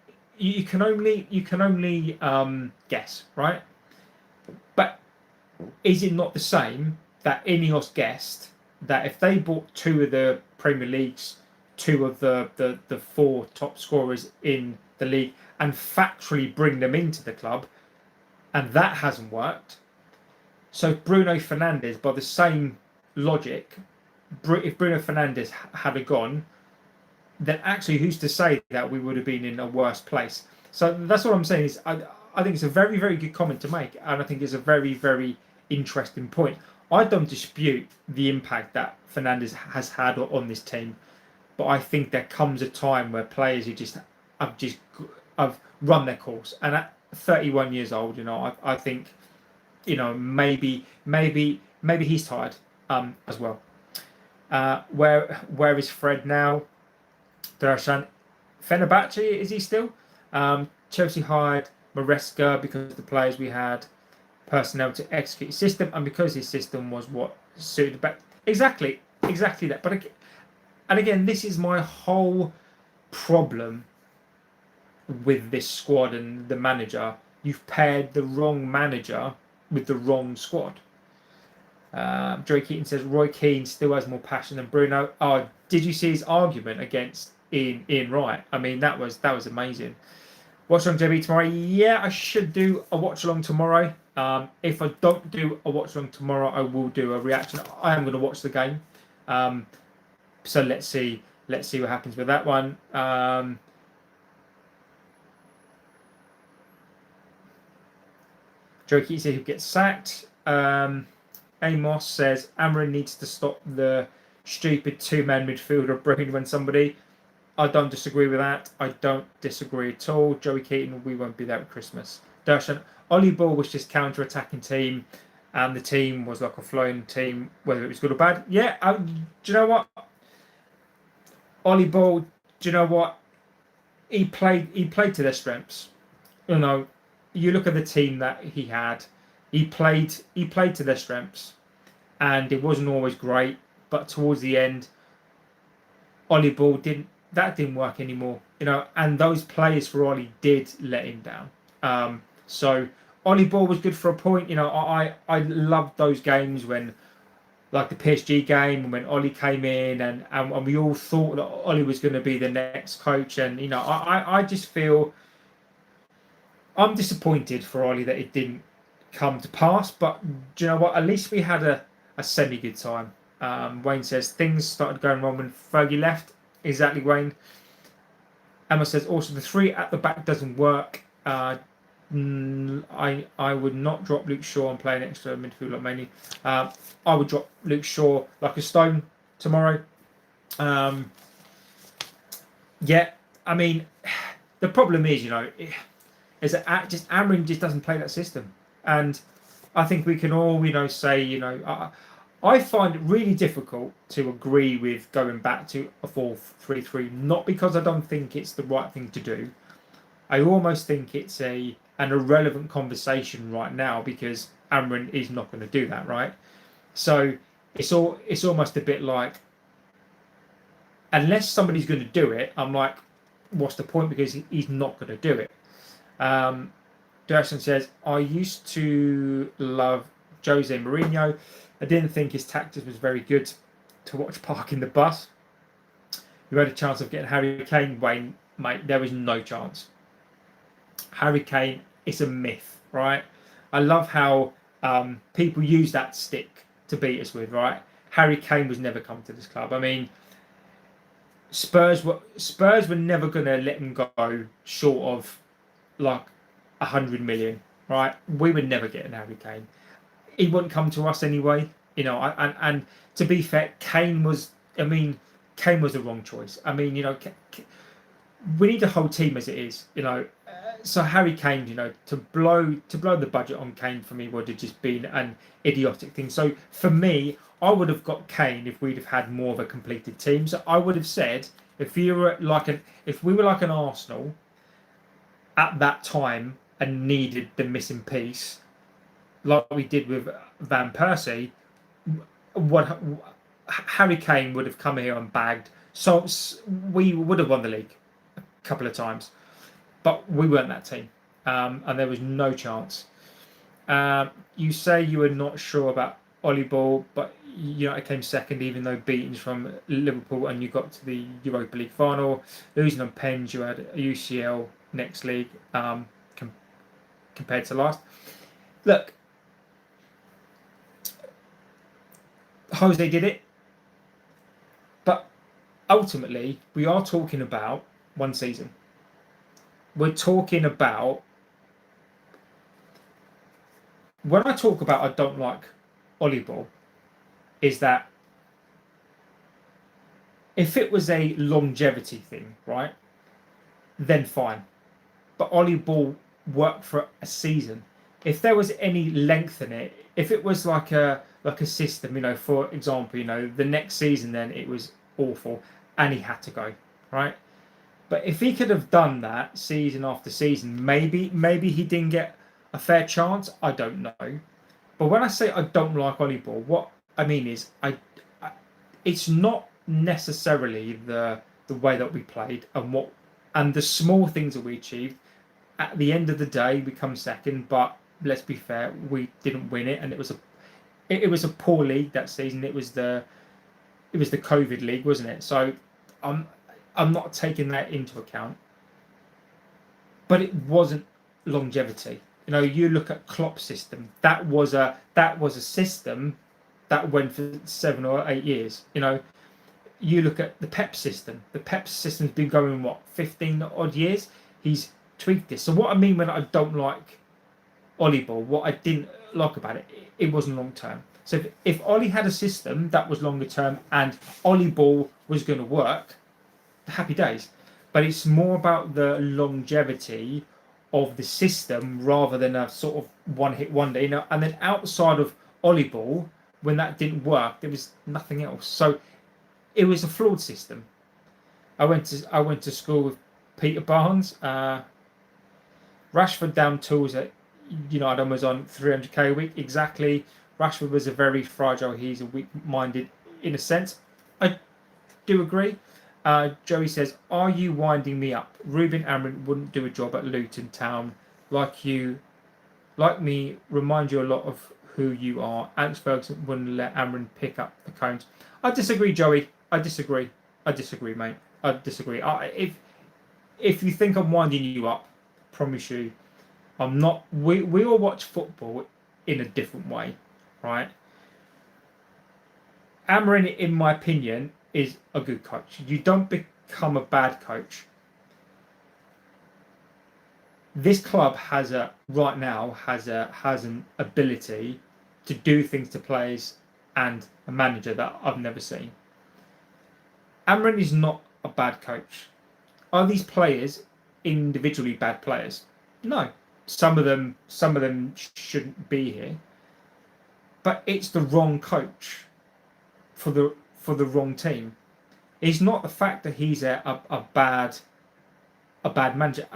guess, right? But is it not the same that Ineos guessed that if they bought two of the Premier League's, two of the four top scorers in the league, and factually bring them into the club, and that hasn't worked? So Bruno Fernandes, by the same logic, if Bruno Fernandes had gone, then actually who's to say that we would have been in a worse place? So that's what I'm saying is I think it's a very, very good comment to make, and I think it's a very, very interesting point. I don't dispute the impact that Fernandes has had on this team, but I think there comes a time where players who have run their course, and at 31 years old, I think, maybe he's tired as well. Where is Fred now? Darshan Fenerbahce, is he still? Chelsea hired Maresca because of the players we had, personnel to execute his system, and because his system was what suited back. Exactly that. But again, this is my whole problem with this squad and the manager. You've paired the wrong manager with the wrong squad. Joey Keaton says Roy Keane still has more passion than Bruno. Oh, did you see his argument against Ian Wright? I mean, that was amazing. Watch along JB tomorrow. Yeah, I should do a watch along tomorrow. If I don't do a watch along tomorrow, I will do a reaction. I am going to watch the game. So let's see what happens with that one. Joey Keaton says he'll get sacked. Amos says Amorim needs to stop the stupid two-man midfielder bringing when somebody. I don't disagree with that. I don't disagree at all. Joey Keaton, we won't be there at Christmas. Darshan, Ollie Ball was just counter-attacking team, and the team was like a flowing team, whether it was good or bad. Yeah, do you know what? Ollie Ball, do you know what? He played to their strengths. You look at the team that he had. He played to their strengths, and it wasn't always great. But towards the end, Ollie Ball didn't work anymore. And those players for Ollie did let him down. So Ollie Ball was good for a point. I loved those games when, like the PSG game, when Ollie came in, and we all thought that Ollie was going to be the next coach. And I just feel I'm disappointed for Ollie that it didn't come to pass. But do you know what? At least we had a semi-good time. Wayne says things started going wrong when Fergie left. Exactly, Wayne. Emma says also the three at the back doesn't work. I would not drop Luke Shaw and play an extra midfield like Maney. I would drop Luke Shaw like a stone tomorrow. Yeah, I mean, the problem is, is that just Amrin just doesn't play that system, and I think we can all, say, I find it really difficult to agree with going back to a 4-3-3, not because I don't think it's the right thing to do. I almost think it's an irrelevant conversation right now because Amrin is not going to do that, right? So it's almost a bit like, unless somebody's going to do it, I'm like, what's the point? Because he's not going to do it. Gerson says, I used to love Jose Mourinho. I didn't think his tactics was very good to watch parking the bus. You had a chance of getting Harry Kane, Wayne, mate. There was no chance. Harry Kane is a myth, right? I love how people use that stick to beat us with, right? Harry Kane was never come to this club. I mean, Spurs were never going to let him go short of like 100 million, right? We would never get an Harry Kane. He wouldn't come to us anyway, and to be fair, Kane was the wrong choice. I mean, we need a whole team as it is, So Harry Kane, to blow the budget on Kane for me would have just been an idiotic thing. So for me, I would have got Kane if we'd have had more of a completed team. So I would have said, if we were like an Arsenal at that time and needed the missing piece, like we did with Van Persie, what Harry Kane would have come here and bagged. So we would have won the league a couple of times, but we weren't that team, and there was no chance. You say you were not sure about Ollie Ball, but it came second, even though beaten from Liverpool, and you got to the Europa League final, losing on pens. You had a UCL next league compared to last. Look, Jose did it, but ultimately we are talking about one season. We're talking about, when I talk about I don't like Ollie Ball, is that if it was a longevity thing, right, then fine. But Ollie Ball worked for a season. If there was any length in it, if it was like a system, for example, the next season, then it was awful and he had to go, right? But if he could have done that season after season, maybe he didn't get a fair chance. I don't know. But when I say I don't like Ollie Ball, what I mean is it's not necessarily the way that we played and the small things that we achieved. At the end of the day, we come second, but let's be fair, we didn't win it, and it was a poor league that season. It was the COVID league, wasn't it? So I'm not taking that into account. But it wasn't longevity. You look at Klopp's system. That was a system that went for 7 or 8 years. You look at the Pep system. The Pep system's been going 15 odd years. He's tweaked this. So what I mean when I don't like Ollie Ball, what I didn't like about it, it wasn't long term. So if Ollie had a system that was longer term and Ollie Ball was going to work, happy days. But it's more about the longevity of the system rather than a sort of one-hit wonder. And then outside of Ollie Ball, when that didn't work, there was nothing else. So it was a flawed system. I went to school with Peter Barnes. Rashford down tools at United was on 300k a week. Exactly. Rashford was a very fragile. He's a weak-minded in a sense. I do agree. Joey says, are you winding me up? Ruben Amorim wouldn't do a job at Luton Town like me, remind you a lot of who you are. Alex Ferguson wouldn't let Amorim pick up the cones. I disagree, Joey. I disagree, mate. I disagree. If you think I'm winding you up, promise you, I'm not. We all watch football in a different way, right? Amorim, in my opinion, is a good coach. You don't become a bad coach this club has an ability to do things to players and a manager that I've never seen. Amorim is not a bad coach. Are these players individually bad players? No. Some of them shouldn't be here. But it's the wrong coach for the wrong team. It's not the fact that he's a bad manager.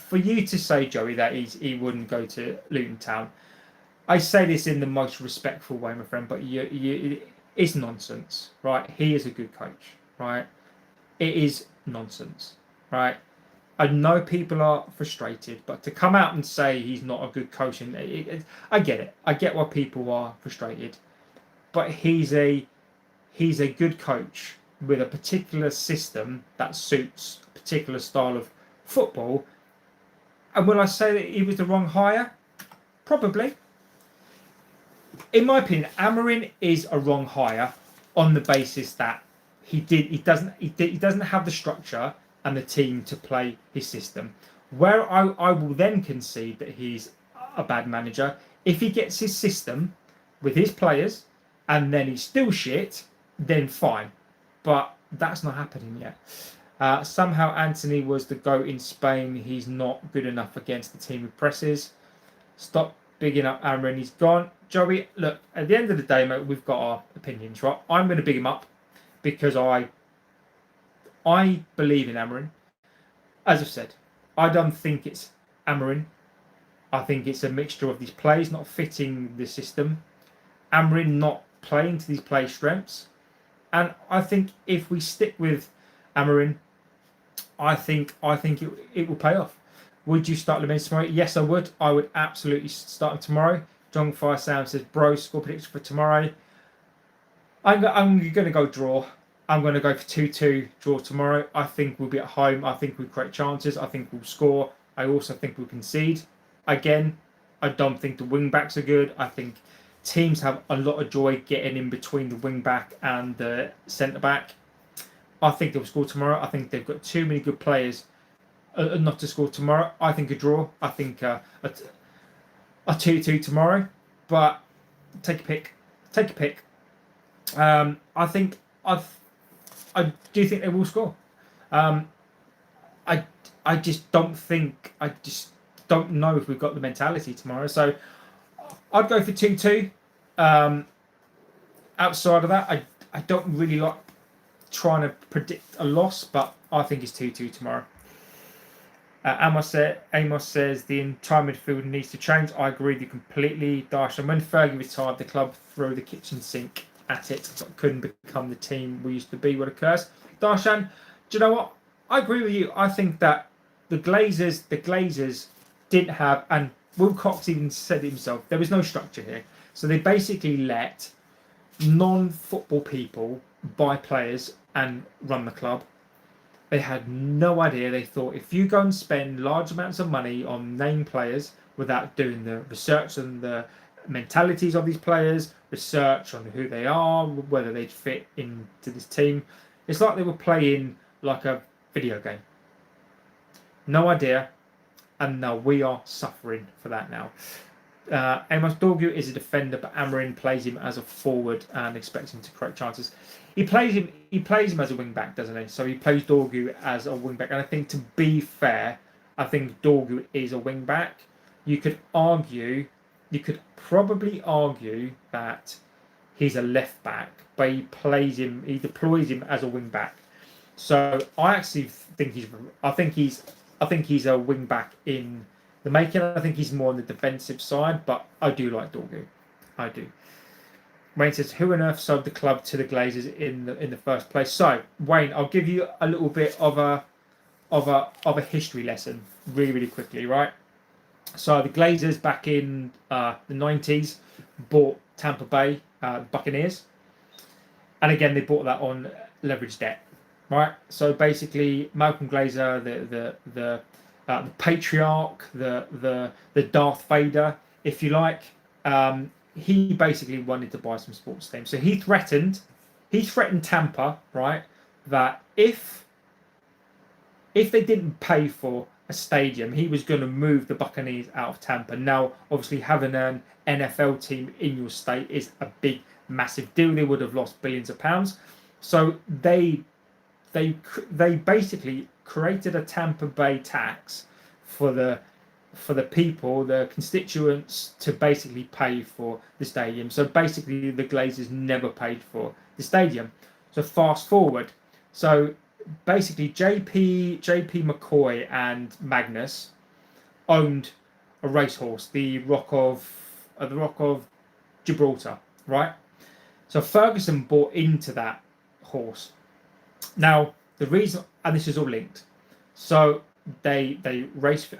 For you to say, Joey, that he wouldn't go to Luton Town, I say this in the most respectful way, my friend, but it's nonsense, right? He is a good coach, right? It is nonsense, right? I know people are frustrated, but to come out and say he's not a good coach, and I get it. I get why people are frustrated, but he's a good coach with a particular system that suits a particular style of football. And will I say that he was the wrong hire? Probably. In my opinion, Amorim is a wrong hire on the basis that he doesn't have the structure and the team to play his system. Where I will then concede that he's a bad manager if he gets his system with his players and then he's still shit, then fine. But that's not happening yet. Somehow Anthony was the GOAT in Spain. He's not good enough against the team who presses. Stop bigging up Amorim. He's gone. Joey, look, at the end of the day, mate, we've got our opinions, right? I'm going to big him up because I believe in Amorim. As I've said, I don't think it's Amorim. I think it's a mixture of these players not fitting the system, Amorim not playing to these players' strengths. And I think if we stick with Amorim, I think it will pay off. Would you start Lamine tomorrow? Yes, I would. I would absolutely start him tomorrow. John Fire Sam says, bro, score prediction for tomorrow. I'm going to go draw. I'm going to go for 2-2 draw tomorrow. I think we'll be at home. I think we'll create chances. I think we'll score. I also think we'll concede. Again, I don't think the wing backs are good. I think teams have a lot of joy getting in between the wing back and the centre back. I think they'll score tomorrow. I think they've got too many good players not to score tomorrow. I think a draw. I think a 2-2 tomorrow. But take a pick. Take a pick. I do think they will score. I just don't think. I just don't know if we've got the mentality tomorrow. So I'd go for 2-2. Outside of that, I don't really like trying to predict a loss, but I think it's 2-2 tomorrow. Amos says the entire midfield needs to change. I agree with you completely, Darshan. When Fergie retired, the club threw the kitchen sink at it, so it couldn't become the team we used to be. What a curse. Darshan, do you know what? I agree with you. I think that the Glazers didn't have, and Wilcox even said it himself, there was no structure here. So they basically let non-football people buy players and run the club. They had no idea. They thought if you go and spend large amounts of money on name players without doing the research and the mentalities of these players, research on who they are, whether they'd fit into this team, it's like they were playing like a video game. No idea. And now we are suffering for that now. Amos Dorgu is a defender, but Amorim plays him as a forward and expects him to create chances. He plays him as a wing back, doesn't he? So he plays Dorgu as a wing back. And I think, to be fair, I think Dorgu is a wing back. You could probably argue that he's a left back, but he deploys him as a wing back. So I actually think he's a wing back in the making. I think he's more on the defensive side, but I do like Dorgu. I do. Wayne says, who on earth sold the club to the Glazers in the first place? So, Wayne, I'll give you a little bit of a history lesson really, really quickly, right? So the Glazers back in the 90s bought Tampa Bay Buccaneers. And again, they bought that on leveraged debt, right? So basically, Malcolm Glazer, the patriarch, the Darth Vader, if you like, he basically wanted to buy some sports teams. So he threatened Tampa, right, that if they didn't pay for a stadium. He was going to move the Buccaneers out of Tampa. Now, obviously, having an NFL team in your state is a big, massive deal. They would have lost billions of pounds. So they basically created a Tampa Bay tax for the people, the constituents, to basically pay for the stadium. So basically, the Glazers never paid for the stadium. So fast forward, so basically JP McCoy and Magnus owned a racehorse, the Rock of Gibraltar, right? So Ferguson bought into that horse. Now the reason, and this is all linked, so they raced,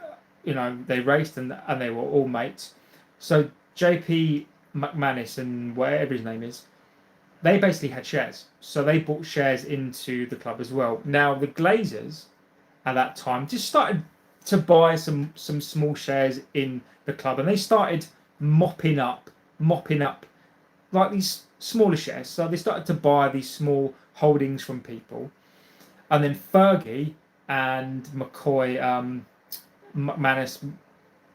they raced and they were all mates. So JP McManus and whatever his name is, they basically had shares. So they bought shares into the club as well. Now the Glazers at that time just started to buy some small shares in the club, and they started mopping up like these smaller shares. So they started to buy these small holdings from people, and then Fergie and McCoy, McManus,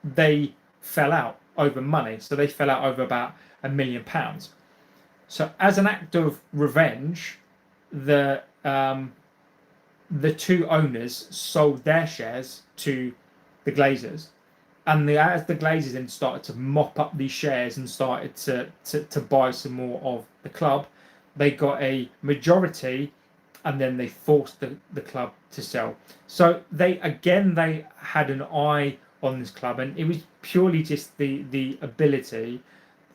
they fell out over money. So they fell out over about £1 million. So as an act of revenge, the two owners sold their shares to the Glazers, and as the Glazers then started to mop up these shares and started to buy some more of the club, they got a majority, and then they forced the club to sell. So they had an eye on this club, and it was purely just the ability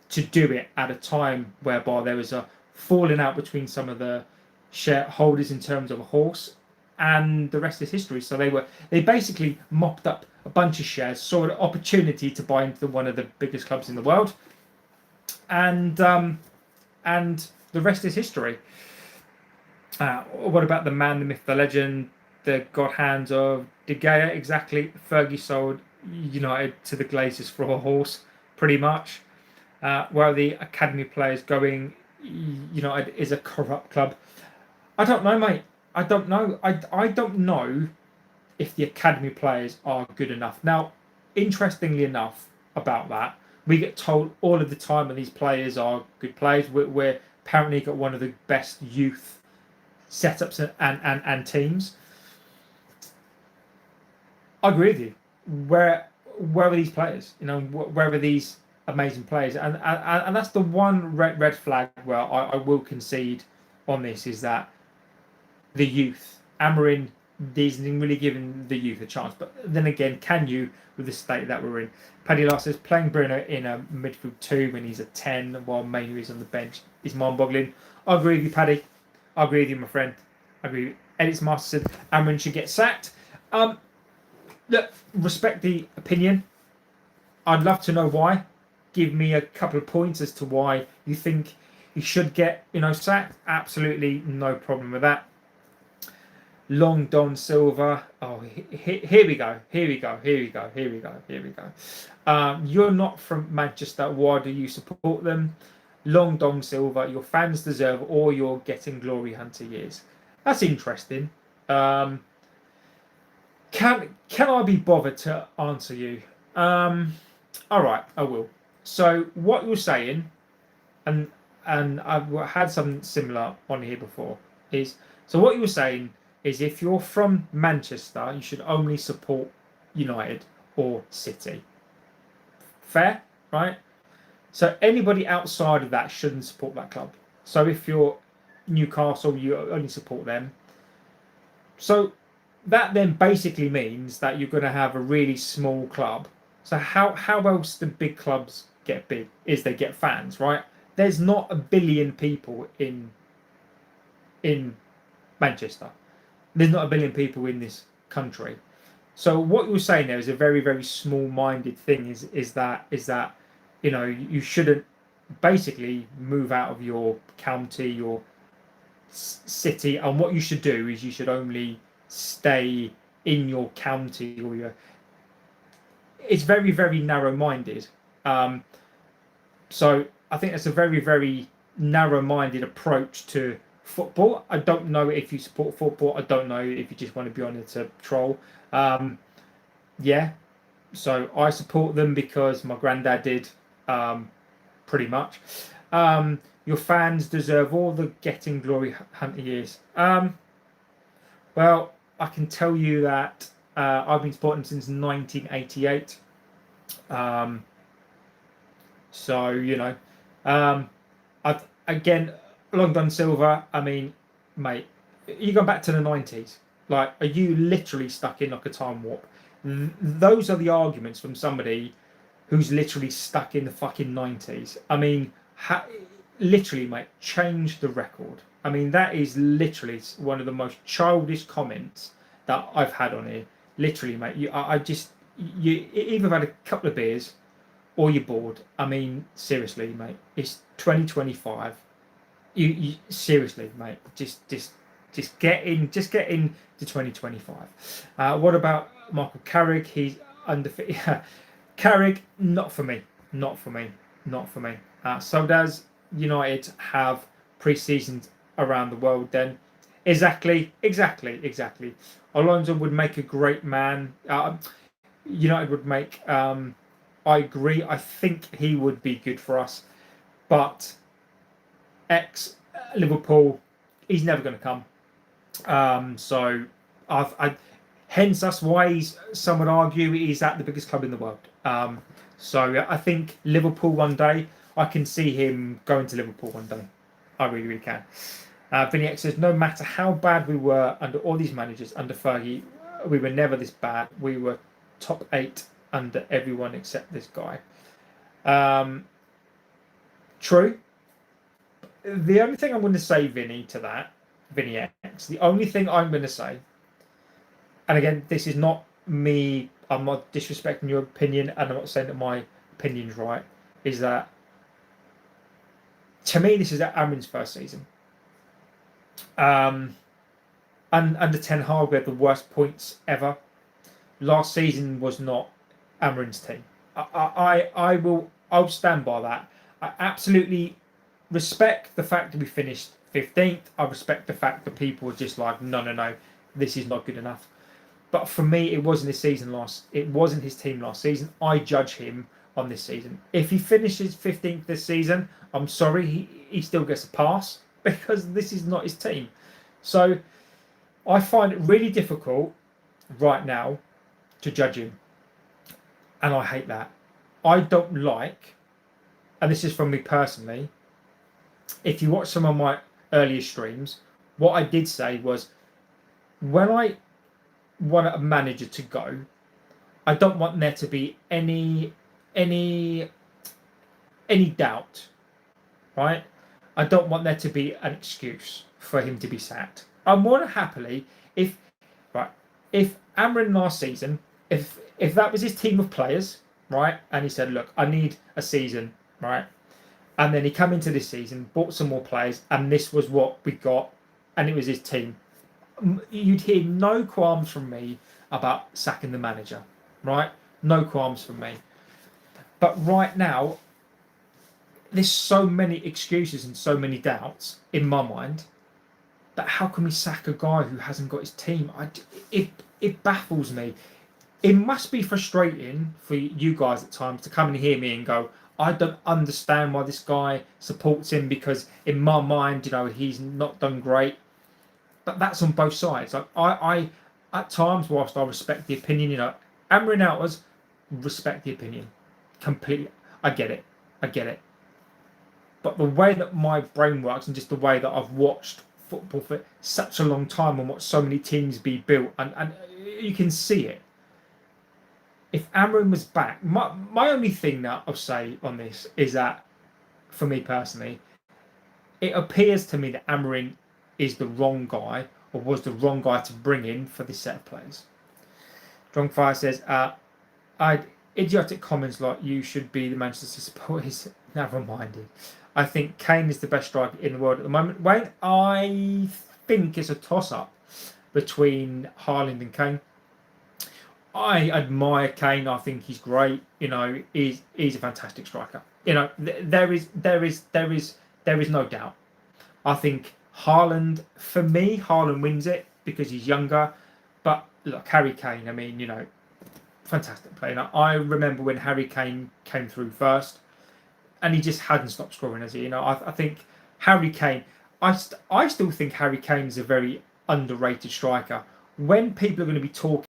to do it at a time whereby there was a falling out between some of the shareholders in terms of a horse, and the rest is history. So they basically mopped up a bunch of shares, saw an opportunity to buy into one of the biggest clubs in the world, and the rest is history. What about the man, the myth, the legend, the god hands of De Gea? Exactly. Fergie sold United to the Glazers for a horse, pretty much. Where are the academy players going? United is a corrupt club. I don't know, mate. I don't know. I don't know if the academy players are good enough. Now, interestingly enough about that, we get told all of the time that these players are good players. We're apparently got one of the best youth setups and teams. I agree with you. Where are these players? Where are these amazing players? And that's the one red flag where I will concede on this, is that the youth. Amorim isn't really giving the youth a chance. But then again, can you, with the state that we're in? Paddy Lars says playing Bruno in a midfield 2 when he's a 10 while Manu is on the bench is mind-boggling. I agree with you, Paddy. I agree with you, my friend. I agree with you. Edits Master said Amorim should get sacked. Look, respect the opinion. I'd love to know why. Give me a couple of points as to why you think he should get, sacked. Absolutely no problem with that. Long Don Silva. Oh, here we go. You're not from Manchester. Why do you support them? Long Don Silva. Your fans deserve all you're getting glory hunter years. That's interesting. Can I be bothered to answer you? All right, I will. So what you're saying, and I've had something similar on here before, is so what you're saying is if you're from Manchester, you should only support United or City. Fair, right? So anybody outside of that shouldn't support that club. So if you're Newcastle, you only support them. So that then basically means that you're going to have a really small club. So how else do big clubs get big? Is they get fans, right? There's not 1 billion people in Manchester. There's not 1 billion people in this country. So what you're saying there is a very, very small-minded thing. Is that you shouldn't basically move out of your county, your city, and what you should do is you should only stay in your county or your. It's very, very narrow-minded. So I think that's a very, very narrow-minded approach to football. I don't know if you support football. I don't know if you just want to be on it to troll. Yeah, so I support them because my granddad did, pretty much. Your fans deserve all the getting glory hunter years. Well, I can tell you that I've been supporting since 1988. Um, so um, I've again Long John Silver. I mean, mate, you go back to the 90s. Like, are you literally stuck in like a time warp? Those are the arguments from somebody who's literally stuck in the fucking 90s. I mean, literally, mate, change the record. I mean, that is literally one of the most childish comments that I've had on here. Literally, mate, I just, you either had a couple of beers or you're bored. I mean, seriously, mate, it's 2025. You seriously, mate, just get in to 2025. What about Michael Carrick? He's undefeated. Carrick, not for me. Not for me. Not for me. So does United have pre-seasons around the world then? Exactly. Alonso would make a great man. United would make. I agree. I think he would be good for us. But ex Liverpool, he's never going to come. So hence that's why some would argue he's at the biggest club in the world. So I think Liverpool one day, I can see him going to Liverpool one day. I really, really can. Vinny X says, no matter how bad we were under all these managers, under Fergie, we were never this bad. We were top 8 under everyone except this guy. True. The only thing I'm going to say, Vinny, to that, Vinny X, the only thing I'm going to say, and again, this is not me, I'm not disrespecting your opinion, and I'm not saying that my opinion's right, is that, to me, this is Amrin's first season. And under Ten Hag, we had the worst points ever. Last season was not Amrin's team. I'll stand by that. I absolutely respect the fact that we finished 15th. I respect the fact that people were just like, no, this is not good enough. But for me, it wasn't his season it wasn't his team last season. I judge him on this season. If he finishes 15th this season, I'm sorry, he still gets a pass because this is not his team. So I find it really difficult right now to judge him. And I hate that. I don't like, and this is from me personally, if you watch some of my earlier streams, what I did say was, when I want a manager to go, I don't want there to be any doubt, right? I don't want there to be an excuse for him to be sacked. I'm more than happily if Amrin last season, if that was his team of players, right, and he said, look, I need a season, right, and then he come into this season, bought some more players, and this was what we got, and it was his team, you'd hear no qualms from me about sacking the manager, right? No qualms from me. But right now, there's so many excuses and so many doubts in my mind that how can we sack a guy who hasn't got his team? It baffles me. It must be frustrating for you guys at times to come and hear me and go, I don't understand why this guy supports him because in my mind, he's not done great. But that's on both sides. Like I at times, whilst I respect the opinion, Amrin Outers, respect the opinion completely. I get it. But the way that my brain works and just the way that I've watched football for such a long time and watched so many teams be built, and you can see it. If Amrin was back, my only thing that I'll say on this is that, for me personally, it appears to me that Amrin is the wrong guy, or was the wrong guy to bring in for this set of players. Drongfire says, I'd idiotic comments like you should be the Manchester supporters. Never minded. I think Kane is the best striker in the world at the moment. Wayne, I think it's a toss-up between Haaland and Kane. I admire Kane. I think he's great. He's a fantastic striker. There is no doubt. I think Haaland, for me, Haaland wins it because he's younger. But look, Harry Kane, I mean, fantastic player. Now, I remember when Harry Kane came through first, and he just hadn't stopped scoring, has he? I think Harry Kane. I still think Harry Kane is a very underrated striker. When people are going to be talking,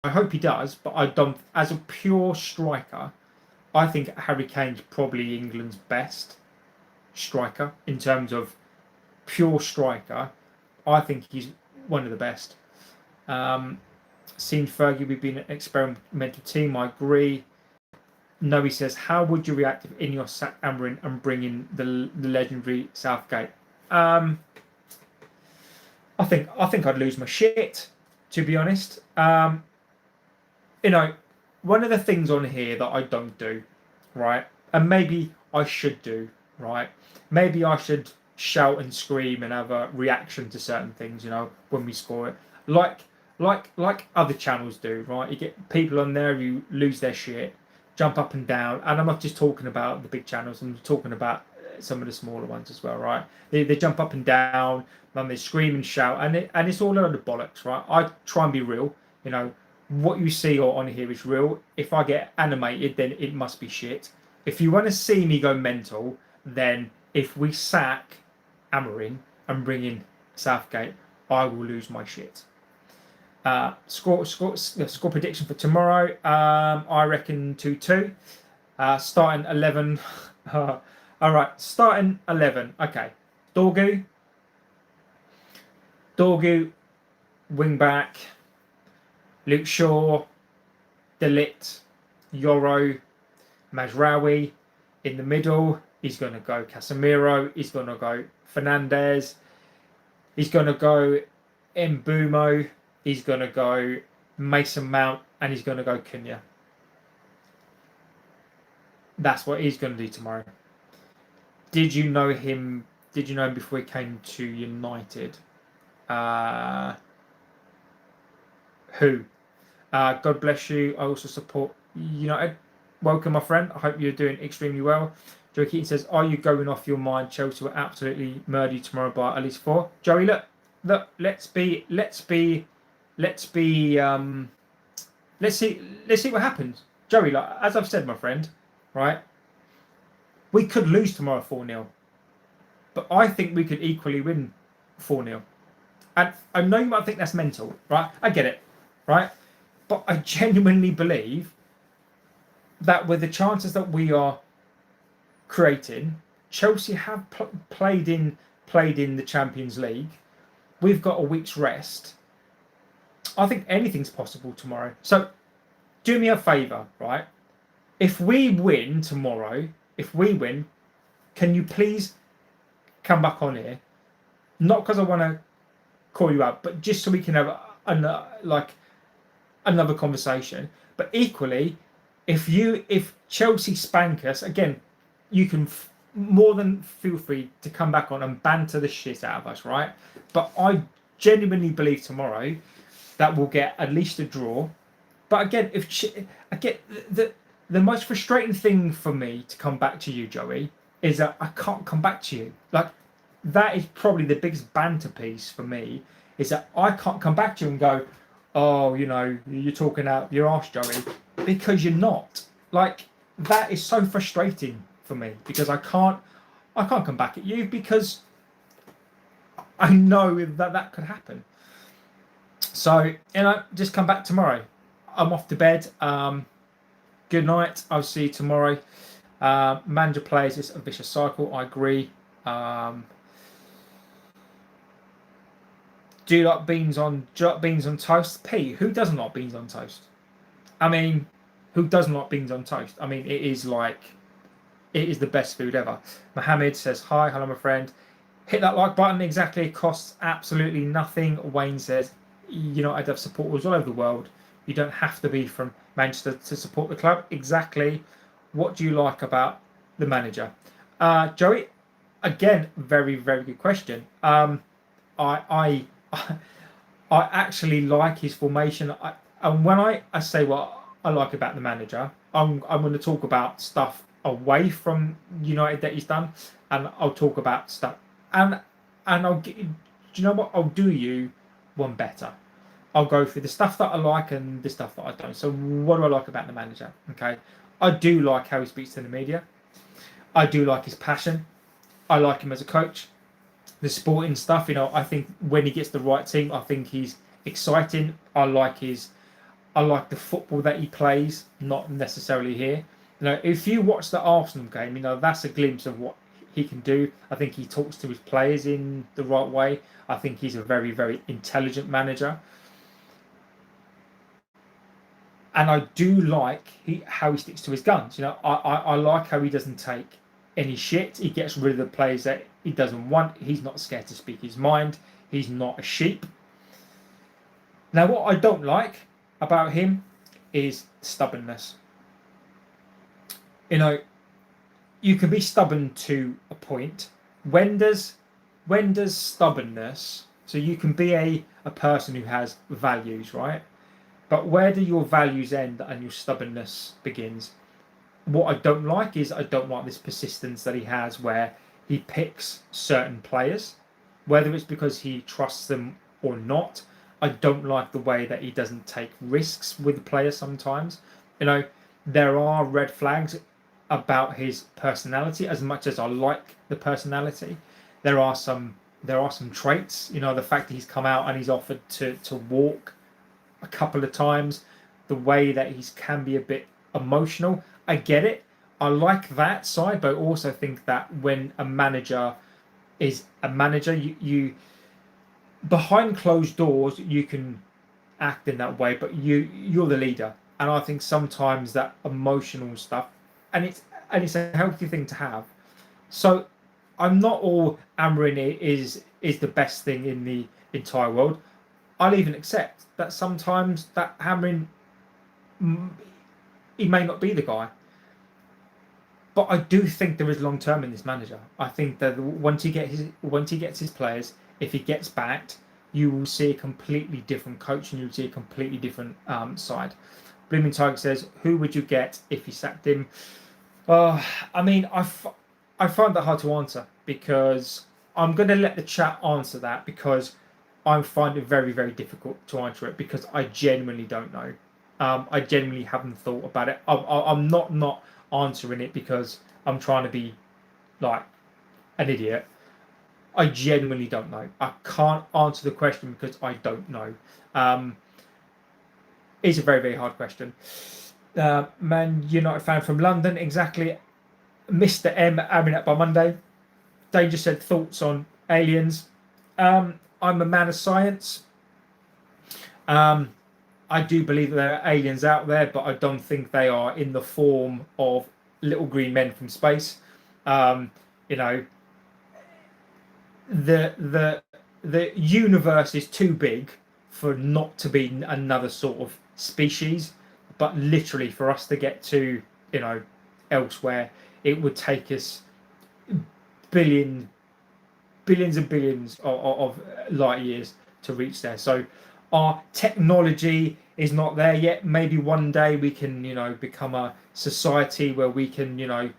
I hope he does, but I don't. As a pure striker, I think Harry Kane's probably England's best striker in terms of pure striker. I think he's one of the best. Seen Fergie, we've been an experimental team. I agree. No, he says, how would you react if Ineos sacked Amorim and bring in the legendary Southgate? I think I'd lose my shit, to be honest. One of the things on here that I don't do, right, and maybe I should do, right, maybe I should shout and scream and have a reaction to certain things, when we score it, like other channels do, right? You get people on there who lose their shit, jump up and down, and I'm not just talking about the big channels, I'm talking about some of the smaller ones as well, right? They jump up and down, and they scream and shout, and it's all a load of bollocks, right? I try and be real, what you see on here is real. If I get animated, then it must be shit. If you want to see me go mental, then if we sack Amorim and bring in Southgate, I will lose my shit. Score prediction for tomorrow. I reckon 2-2. Starting 11. All right, starting 11. Okay, Dorgu, wing back. Luke Shaw, De Ligt, Yoro, Mazraoui. In the middle, he's going to go Casemiro. He's going to go Fernandes. He's going to go Mbeumo. He's going to go Mason Mount. And he's going to go Cunha. That's what he's going to do tomorrow. Did you know him before he came to United? Who? God bless you. I also support United. Welcome, my friend. I hope you're doing extremely well. Joey Keaton says, "Are you going off your mind? Chelsea will absolutely murder you tomorrow by at least 4." Joey, look. Let's see what happens. Joey, as I've said, my friend, right? We could lose tomorrow 4-0, but I think we could equally win 4-0. And I know you might think that's mental, right? I get it, right? But I genuinely believe that with the chances that we are creating, Chelsea have played in the Champions League. We've got a week's rest. I think anything's possible tomorrow. So do me a favour, right? If we win tomorrow, can you please come back on here? Not because I want to call you out, but just so we can have another conversation. But equally, if Chelsea spank us again, you can more than feel free to come back on and banter the shit out of us, right? But I genuinely believe tomorrow that we'll get at least a draw. But again, the most frustrating thing for me to come back to you, Joey, is that I can't come back to you. That is probably the biggest banter piece for me, is that I can't come back to you and go, oh, you're talking out your arse, Joey, because you're not. That is so frustrating for me, because I can't come back at you, because I know that could happen. So, just come back tomorrow. I'm off to bed. Good night. I'll see you tomorrow. Manager plays is a vicious cycle. I agree. Do you like beans on toast? P, who doesn't like beans on toast? I mean, who doesn't like beans on toast? I mean, it is the best food ever. Mohammed says, hi, hello, my friend. Hit that like button. Exactly. It costs absolutely nothing. Wayne says, I'd have supporters all over the world. You don't have to be from Manchester to support the club. Exactly. What do you like about the manager? Joey, again, very, very good question. I actually like his formation. And when I say what I like about the manager, I'm going to talk about stuff away from United that he's done, and I'll talk about stuff. And I'll get, do you know what? I'll do you one better. I'll go through the stuff that I like and the stuff that I don't. So what do I like about the manager? Okay, I do like how he speaks to the media. I do like his passion. I like him as a coach. The sporting stuff, I think when he gets the right team, I think he's exciting. I like the football that he plays, not necessarily here. If you watch the Arsenal game, that's a glimpse of what he can do. I think he talks to his players in the right way. I think he's a very, very intelligent manager. And I do like how he sticks to his guns. I like how he doesn't take any shit. He gets rid of the players that he doesn't want. He's not scared to speak his mind. He's not a sheep. Now, what I don't like about him is stubbornness. You can be stubborn to a point. When does stubbornness? So you can be a person who has values, right? But where do your values end and your stubbornness begins? What I don't like is I don't like this persistence that he has, where he picks certain players, whether it's because he trusts them or not. I don't like the way that he doesn't take risks with players sometimes. There are red flags about his personality. As much as I like the personality, there are some traits. The fact that he's come out and he's offered to walk a couple of times, the way that he can be a bit emotional. I get it. I like that side, but I also think that when a manager is a manager, you behind closed doors you can act in that way, but you're the leader, and I think sometimes that emotional stuff, and it's a healthy thing to have. So I'm not all Amorim is the best thing in the entire world. I'll even accept that sometimes that Amorim, he may not be the guy. But I do think there is long term in this manager. I think that once he gets his players, if he gets backed, you will see a completely different coach and you'll see a completely different side. Blooming Tiger says, "Who would you get if you sacked him?" I find that hard to answer, because I'm going to let the chat answer that, because I find it very, very difficult to answer it, because I genuinely don't know. I genuinely haven't thought about it. I'm not answering it because I'm trying to be like an idiot. I genuinely don't know. I can't answer the question because I don't know. It's a very, very hard question. Man United fan from London, exactly. Mr. M adding up by Monday. Danger said thoughts on aliens. I'm a man of science. I do believe that there are aliens out there, but I don't think they are in the form of little green men from space. The universe is too big for not to be another sort of species, but literally for us to get to elsewhere, it would take us billions and billions of light years to reach there. So our technology is not there yet. Maybe one day we can become a society where we can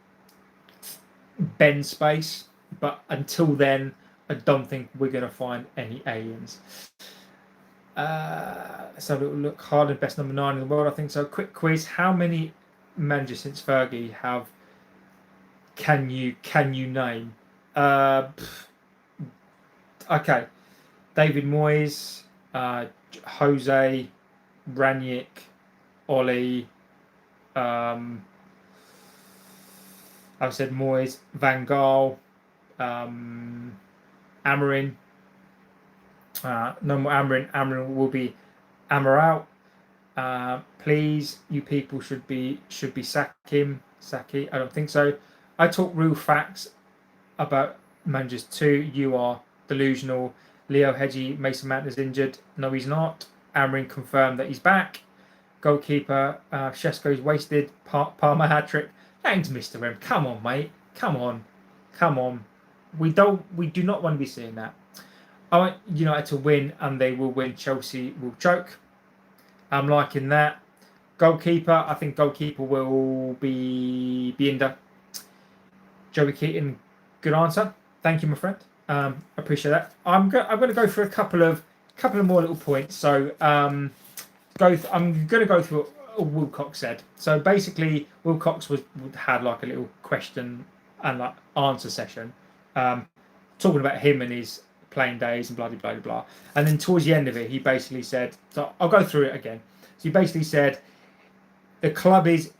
bend space, but until then I don't think we're going to find any aliens. Let's have a little look. Haaland, best number 9 in the world, I think so. Quick quiz: how many managers since Fergie can you name? Okay, David Moyes, Jose, Ranić, Oli. I've said Moyes, Van Gaal, Amorim. No more Amorim. Amorim will be Amaral. Please, you people should be Saki. I don't think so. I talk real facts about managers too. You are delusional. Leo Hedgie, Mason Mount is injured. No, he's not. Amorim confirmed that he's back. Goalkeeper, Shesko's wasted. Palmer hat-trick. Thanks, Mr. M. Come on, mate. Come on. We do not want to be seeing that. I want United to win, and they will win. Chelsea will choke. I'm liking that. Goalkeeper, I think goalkeeper will be Binder. Joey Keaton, good answer. Thank you, my friend. Appreciate that. I'm going to go for a couple of couple of more little points. So I'm going to go through what Wilcox said. So basically, Wilcox had like a little question and like answer session, talking about him and his playing days and blah blah blah blah. And then towards the end of it, he basically said, so I'll go through it again. So he basically said the club is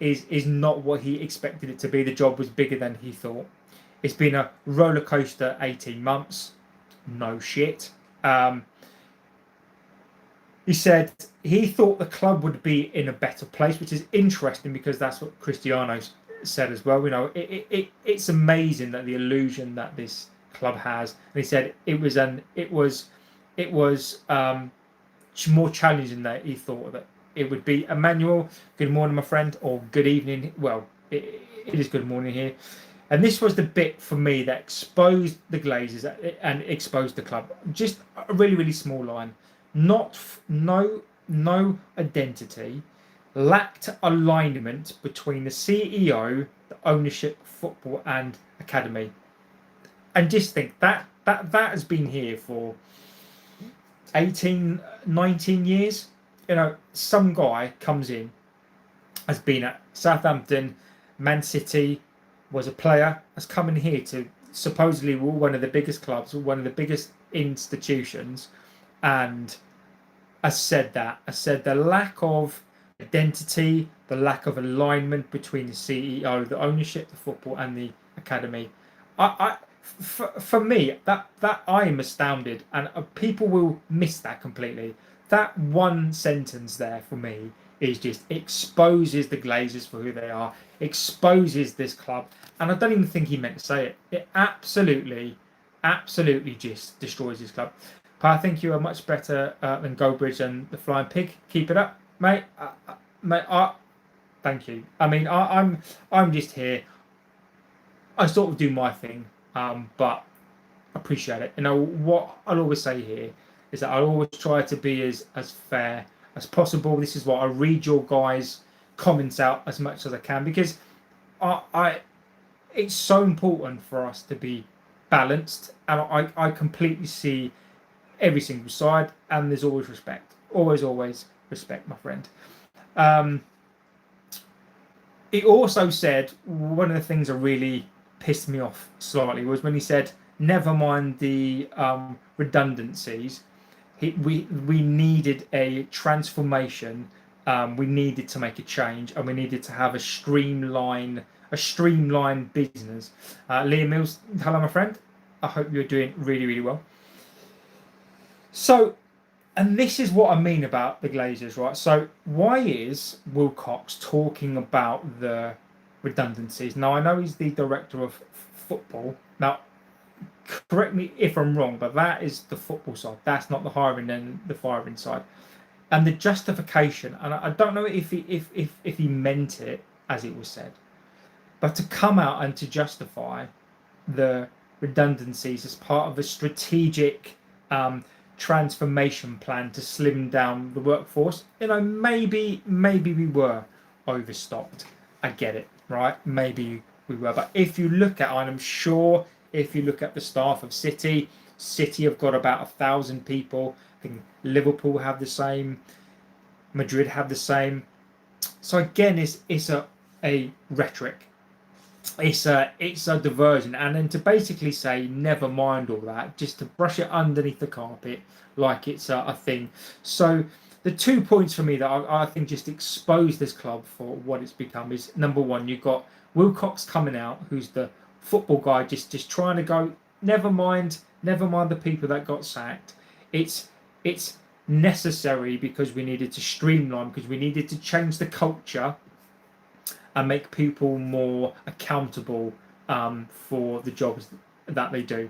not what he expected it to be. The job was bigger than he thought. It's been a roller coaster 18 months. No shit. He said he thought the club would be in a better place, which is interesting because that's what Cristiano said as well. You know, it's amazing that the illusion that this club has. And he said it was more challenging than he thought that it would be. Emmanuel, good morning, my friend, or good evening. Well, it is good morning here. And this was the bit for me that exposed the Glazers and exposed the club. Just a really, really small line. No identity, lacked alignment between the CEO, the ownership, football, and academy. And just think that has been here for 18, 19 years. You know, some guy comes in, has been at Southampton, Man City, was a player, has come in here to supposedly one of the biggest clubs, one of the biggest institutions, and has said the lack of identity, the lack of alignment between the CEO, the ownership, the football, and the academy. For me, that I am astounded, and people will miss that completely. That one sentence there for me is just exposes the Glazers for who they are, exposes this club, and I don't even think he meant to say it. It absolutely just destroys this club. But I think you are much better than Goldbridge and the Flying Pig. Keep it up, mate. Thank you. I mean, I'm just here. I sort of do my thing, but appreciate it. You know what I'll always say here is that I'll always try to be as fair as possible. This is what I read your guys' comments out as much as I can, because it's so important for us to be balanced, and I completely see every single side, and there's always respect. Always respect, my friend. He also said one of the things that really pissed me off slightly was when he said, never mind the redundancies, we needed a transformation, we needed to make a change, and we needed to have a streamlined business. Liam Mills, hello my friend, I hope you're doing really, really well. So, and this is what I mean about the Glazers, right? So why is Wilcox talking about the redundancies? Now, I know he's the director of football. Now, correct me if I'm wrong, but that is the football side. That's not the hiring and the firing side. And the justification, and I don't know if he meant it as it was said, but to come out and to justify the redundancies as part of a strategic transformation plan to slim down the workforce, you know, maybe we were overstocked. I get it, right? Maybe we were, but if you look at, and I'm sure if you look at the staff of City have got about 1,000 people. I think Liverpool have the same, Madrid have the same. So again, it's a rhetoric. It's a diversion, and then to basically say never mind all that, just to brush it underneath the carpet like it's a thing. So the 2 points for me that I think just expose this club for what it's become is, number one, you've got Wilcox coming out, who's the football guy, just trying to go, never mind the people that got sacked. It's necessary because we needed to streamline, because we needed to change the culture and make people more accountable for the jobs that they do.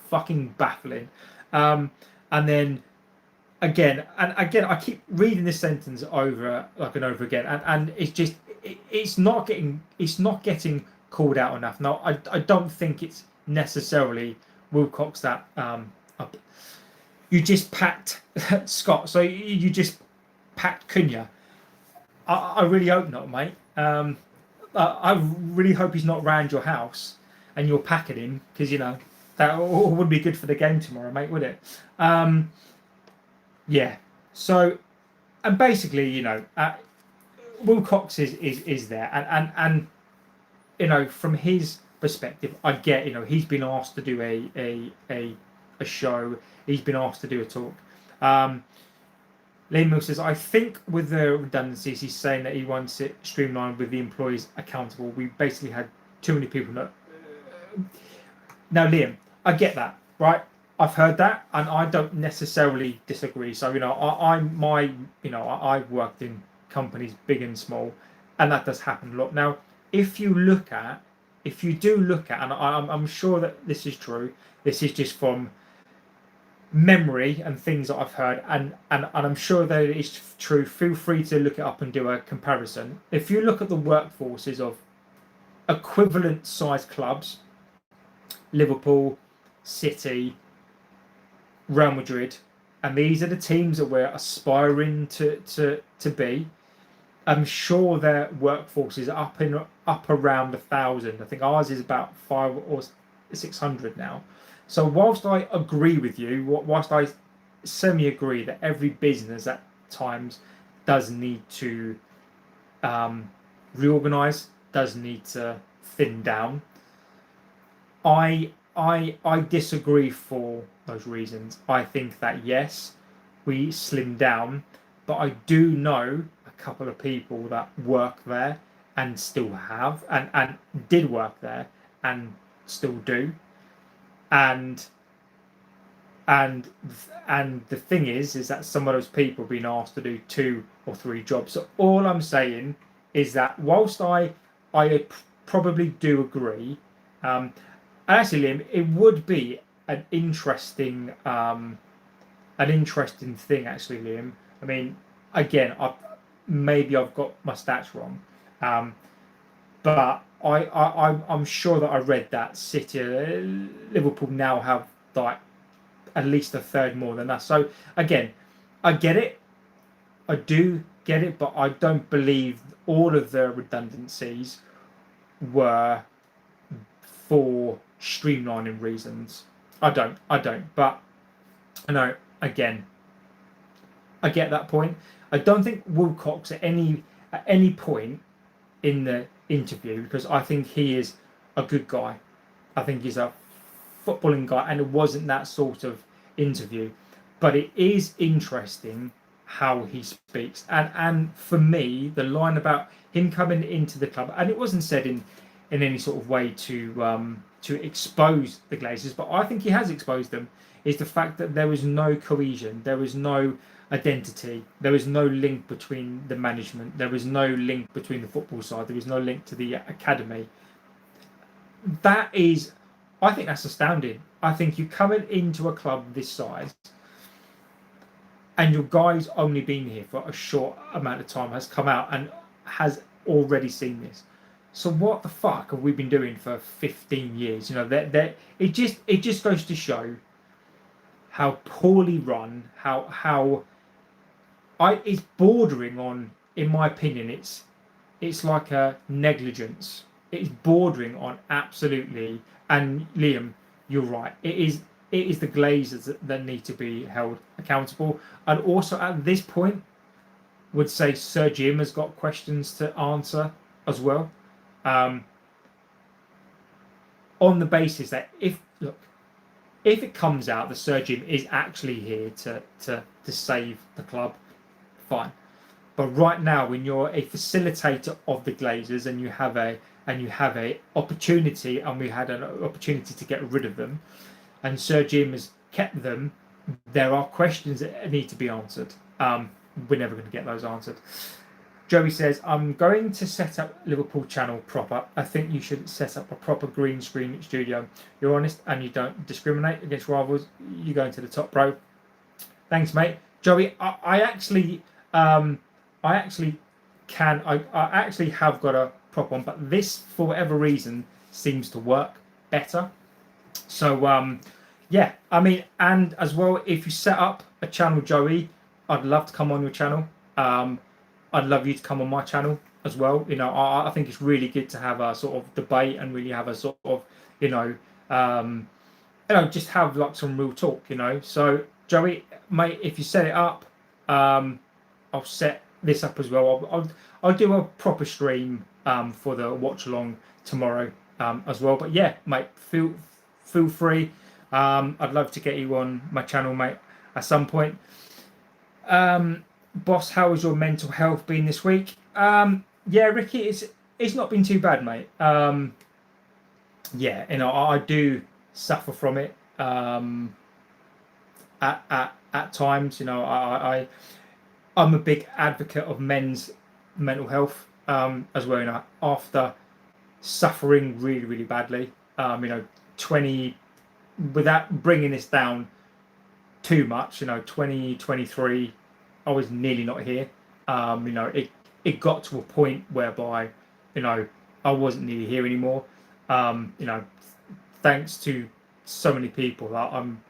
Fucking baffling. And then again, I keep reading this sentence over and over again, and it's just it's not getting called out enough. Now, I don't think it's necessarily Wilcox that up. You just packed Scott, so you just packed Cunha. I really hope not, mate. I really hope he's not round your house and you're packing him, because you know that wouldn't be good for the game tomorrow, mate, would it? Yeah. So, and basically, you know, Wilcox is there, and you know, from his perspective, I get, you know, he's been asked to do a show, he's been asked to do a talk. Um, Liam Mill says, I think with the redundancies, he's saying that he wants it streamlined with the employees accountable. We basically had too many people that. Now, Liam, I get that, right? I've heard that, and I don't necessarily disagree. So, you know, I've worked in companies big and small, and that does happen a lot. Now, if you do look at, and I'm sure that this is true. This is just from memory and things that I've heard, and I'm sure that it is true. Feel free to look it up and do a comparison. If you look at the workforces of equivalent size clubs, Liverpool, City, Real Madrid, and these are the teams that we're aspiring to be. I'm sure their workforce is up around 1,000. I think ours is about 500 or 600 now. So whilst I agree with you, whilst I semi-agree that every business at times does need to reorganize, does need to thin down, I disagree for those reasons. I think that yes, we slim down, but I do know a couple of people that work there and still have and did work there and still do. And and and the thing is that some of those people have been asked to do 2 or 3 jobs. So all I'm saying is that whilst I probably do agree, actually, Liam, it would be an interesting thing. Actually, Liam. I mean, again, maybe I've got my stats wrong, but I'm sure that I read that City, Liverpool now have like at least a third more than us. So again, I get it. I do get it, but I don't believe all of the redundancies were for streamlining reasons. I don't. But I know, again, I get that point. I don't think Wilcox at any point in the interview, because I think he is a good guy. I think he's a footballing guy, and it wasn't that sort of interview. But it is interesting how he speaks, and for me, the line about him coming into the club, and it wasn't said in any sort of way to expose the Glazers, but I think he has exposed them. Is the fact that there was no cohesion, there was no identity, there was no link between the management, there was no link between the football side, there was no link to the academy. That is, I think that's astounding. I think you coming into a club this size and your guy's only been here for a short amount of time, has come out and has already seen this. So what the fuck have we been doing for 15 years? You know, that it just goes to show how poorly run, how it's bordering on, in my opinion, it's like a negligence. It's bordering on absolutely. And Liam, you're right. It is the Glazers that need to be held accountable. And also at this point, would say Sir Jim has got questions to answer as well. On the basis that if it comes out that Sir Jim is actually here to save the club, fine. But right now, when you're a facilitator of the Glazers and you have a opportunity, and we had an opportunity to get rid of them, and Sir Jim has kept them, there are questions that need to be answered. We're never going to get those answered. Joey says, I'm going to set up Liverpool channel proper. I think you should set up a proper green screen studio. You're honest and you don't discriminate against rivals. You go into the top pro. Thanks, mate. Joey, I actually have got a proper one, but this, for whatever reason, seems to work better. So, yeah, I mean, and as well, if you set up a channel, Joey, I'd love to come on your channel. I'd love you to come on my channel as well. You know, I think it's really good to have a sort of debate and really have a sort of, just have like some real talk. You know, so Joey, mate, if you set it up, I'll set this up as well. I'll do a proper stream for the watch along tomorrow as well. But yeah, mate, feel free. I'd love to get you on my channel, mate, at some point. Boss, how has your mental health been this week? Yeah, Ricky, it's not been too bad, mate. Yeah, I do suffer from it at times. I'm a big advocate of men's mental health as well. After suffering really, really badly, 20, without bringing this down too much, 2023, I was nearly not here. It got to a point whereby, I wasn't nearly here anymore. Thanks to so many people that I'm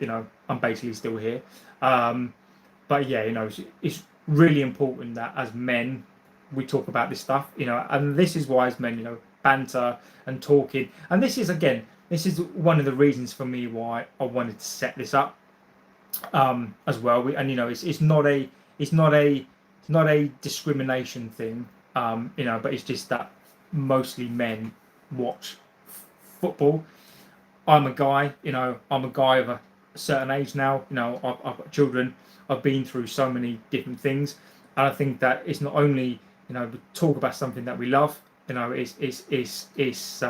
basically still here. But yeah, it's really important that as men we talk about this stuff, and this is why as men, banter and talking, and this is one of the reasons for me why I wanted to set this up as well. It's not a discrimination thing, but it's just that mostly men watch football. I'm a guy, I'm a guy of a certain age now. I've got children. I've been through so many different things, and I think that it's not only we talk about something that we love. It's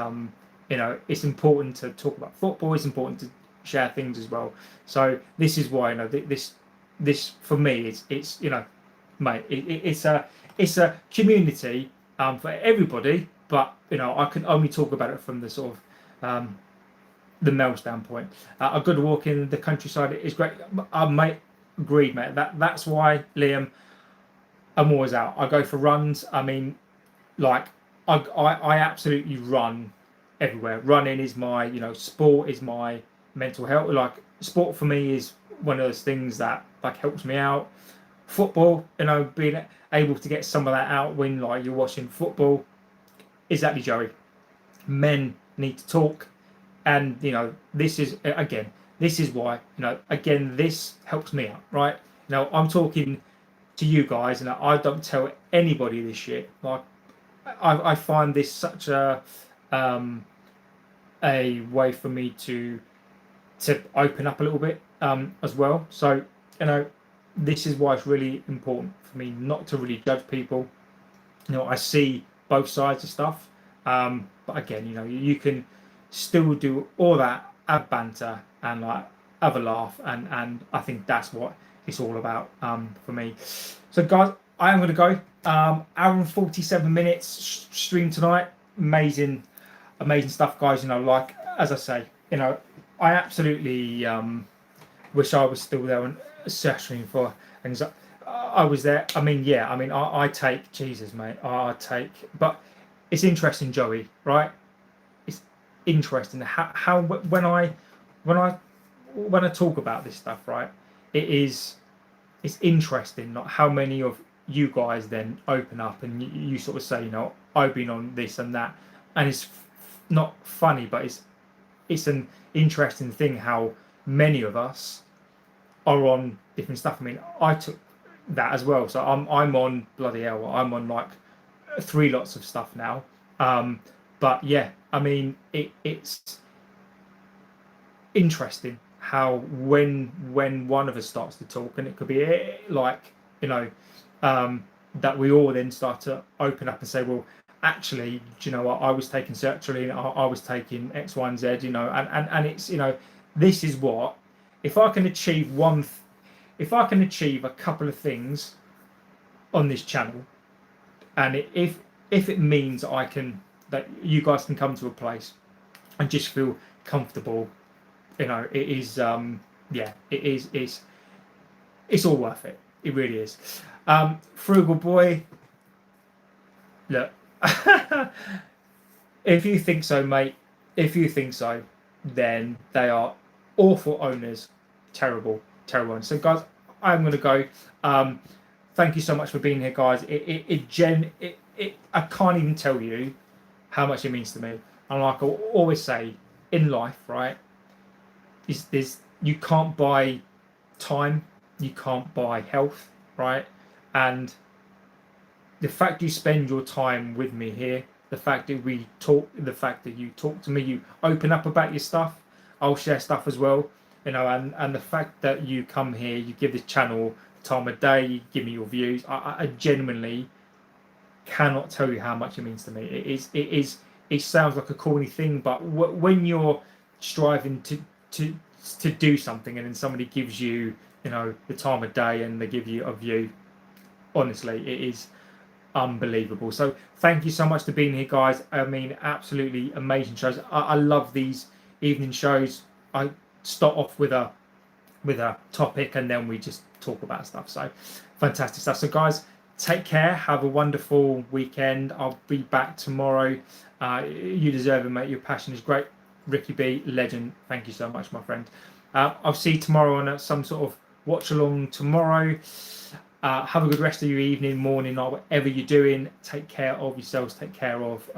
important to talk about football. It's important to share things as well. So this is why this for me it's mate, it's a community for everybody, but I can only talk about it from the sort of the male standpoint. A good walk in the countryside is great. Mate, agreed, mate. That's why, Liam, I'm always out. I go for runs. I mean, like I absolutely run everywhere. Running is my sport, is my mental health. Like sport for me is one of those things that like helps me out. Football, being able to get some of that out when like you're watching football. Exactly, Joey. Men need to talk, and this is why again this helps me out, right? I'm talking to you guys, and I don't tell anybody this shit. Like I find this such a way for me to open up a little bit as well. So this is why it's really important for me not to really judge people. I see both sides of stuff, but again, you can still do all that, have banter and like have a laugh, and I think that's what it's all about for me. So guys, I am going to go. Hour and 47 minutes stream tonight. Amazing stuff, guys. Like as I say, I absolutely wish I was still there and searching for things. I was there. I take Jesus, mate. I take, but it's interesting, Joey. Right? It's interesting how when I talk about this stuff, right? It's interesting, not how many of you guys then open up and you sort of say, I've been on this and that, and it's not funny, but it's an interesting thing how many of us are on different stuff. I mean, I took that as well, so I'm on bloody hell. I'm on like 3 lots of stuff now. But yeah, I mean, it's interesting how when one of us starts to talk, and it could be like that we all then start to open up and say, well, actually, do you know what, I was taking sertraline, I was taking X, Y, and Z, and it's this is what, if I can achieve if I can achieve a couple of things on this channel, and if it means that you guys can come to a place and just feel comfortable, it is it's all worth it. It really is. Frugal boy, look, if you think so, mate, if you think so, then they are awful owners. Terrible owners. So guys, I'm going to go. Thank you so much for being here, guys. I can't even tell you how much it means to me. And like I always say in life, right, is you can't buy time, you can't buy health, right? And the fact you spend your time with me here, the fact that we talk, the fact that you talk to me, you open up about your stuff, I'll share stuff as well, and the fact that you come here, you give this channel time of day, you give me your views, I genuinely cannot tell you how much it means to me. It sounds like a corny thing, but when you're striving to do something, and then somebody gives you, the time of day, and they give you a view, honestly, it is unbelievable. So thank you so much for being here, guys. I mean, absolutely amazing shows. I love these evening shows. I start off with a topic, and then we just talk about stuff. So fantastic stuff. So guys, take care, have a wonderful weekend. I'll be back tomorrow. You deserve it, mate. Your passion is great. Ricky B, legend. Thank you so much, my friend. I'll see you tomorrow on some sort of watch along tomorrow. Have a good rest of your evening, morning, or whatever you're doing. Take care of yourselves. Take care of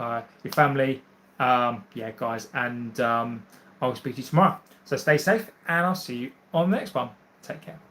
your family. Yeah, guys, and I'll speak to you tomorrow. So stay safe, and I'll see you on the next one. Take care.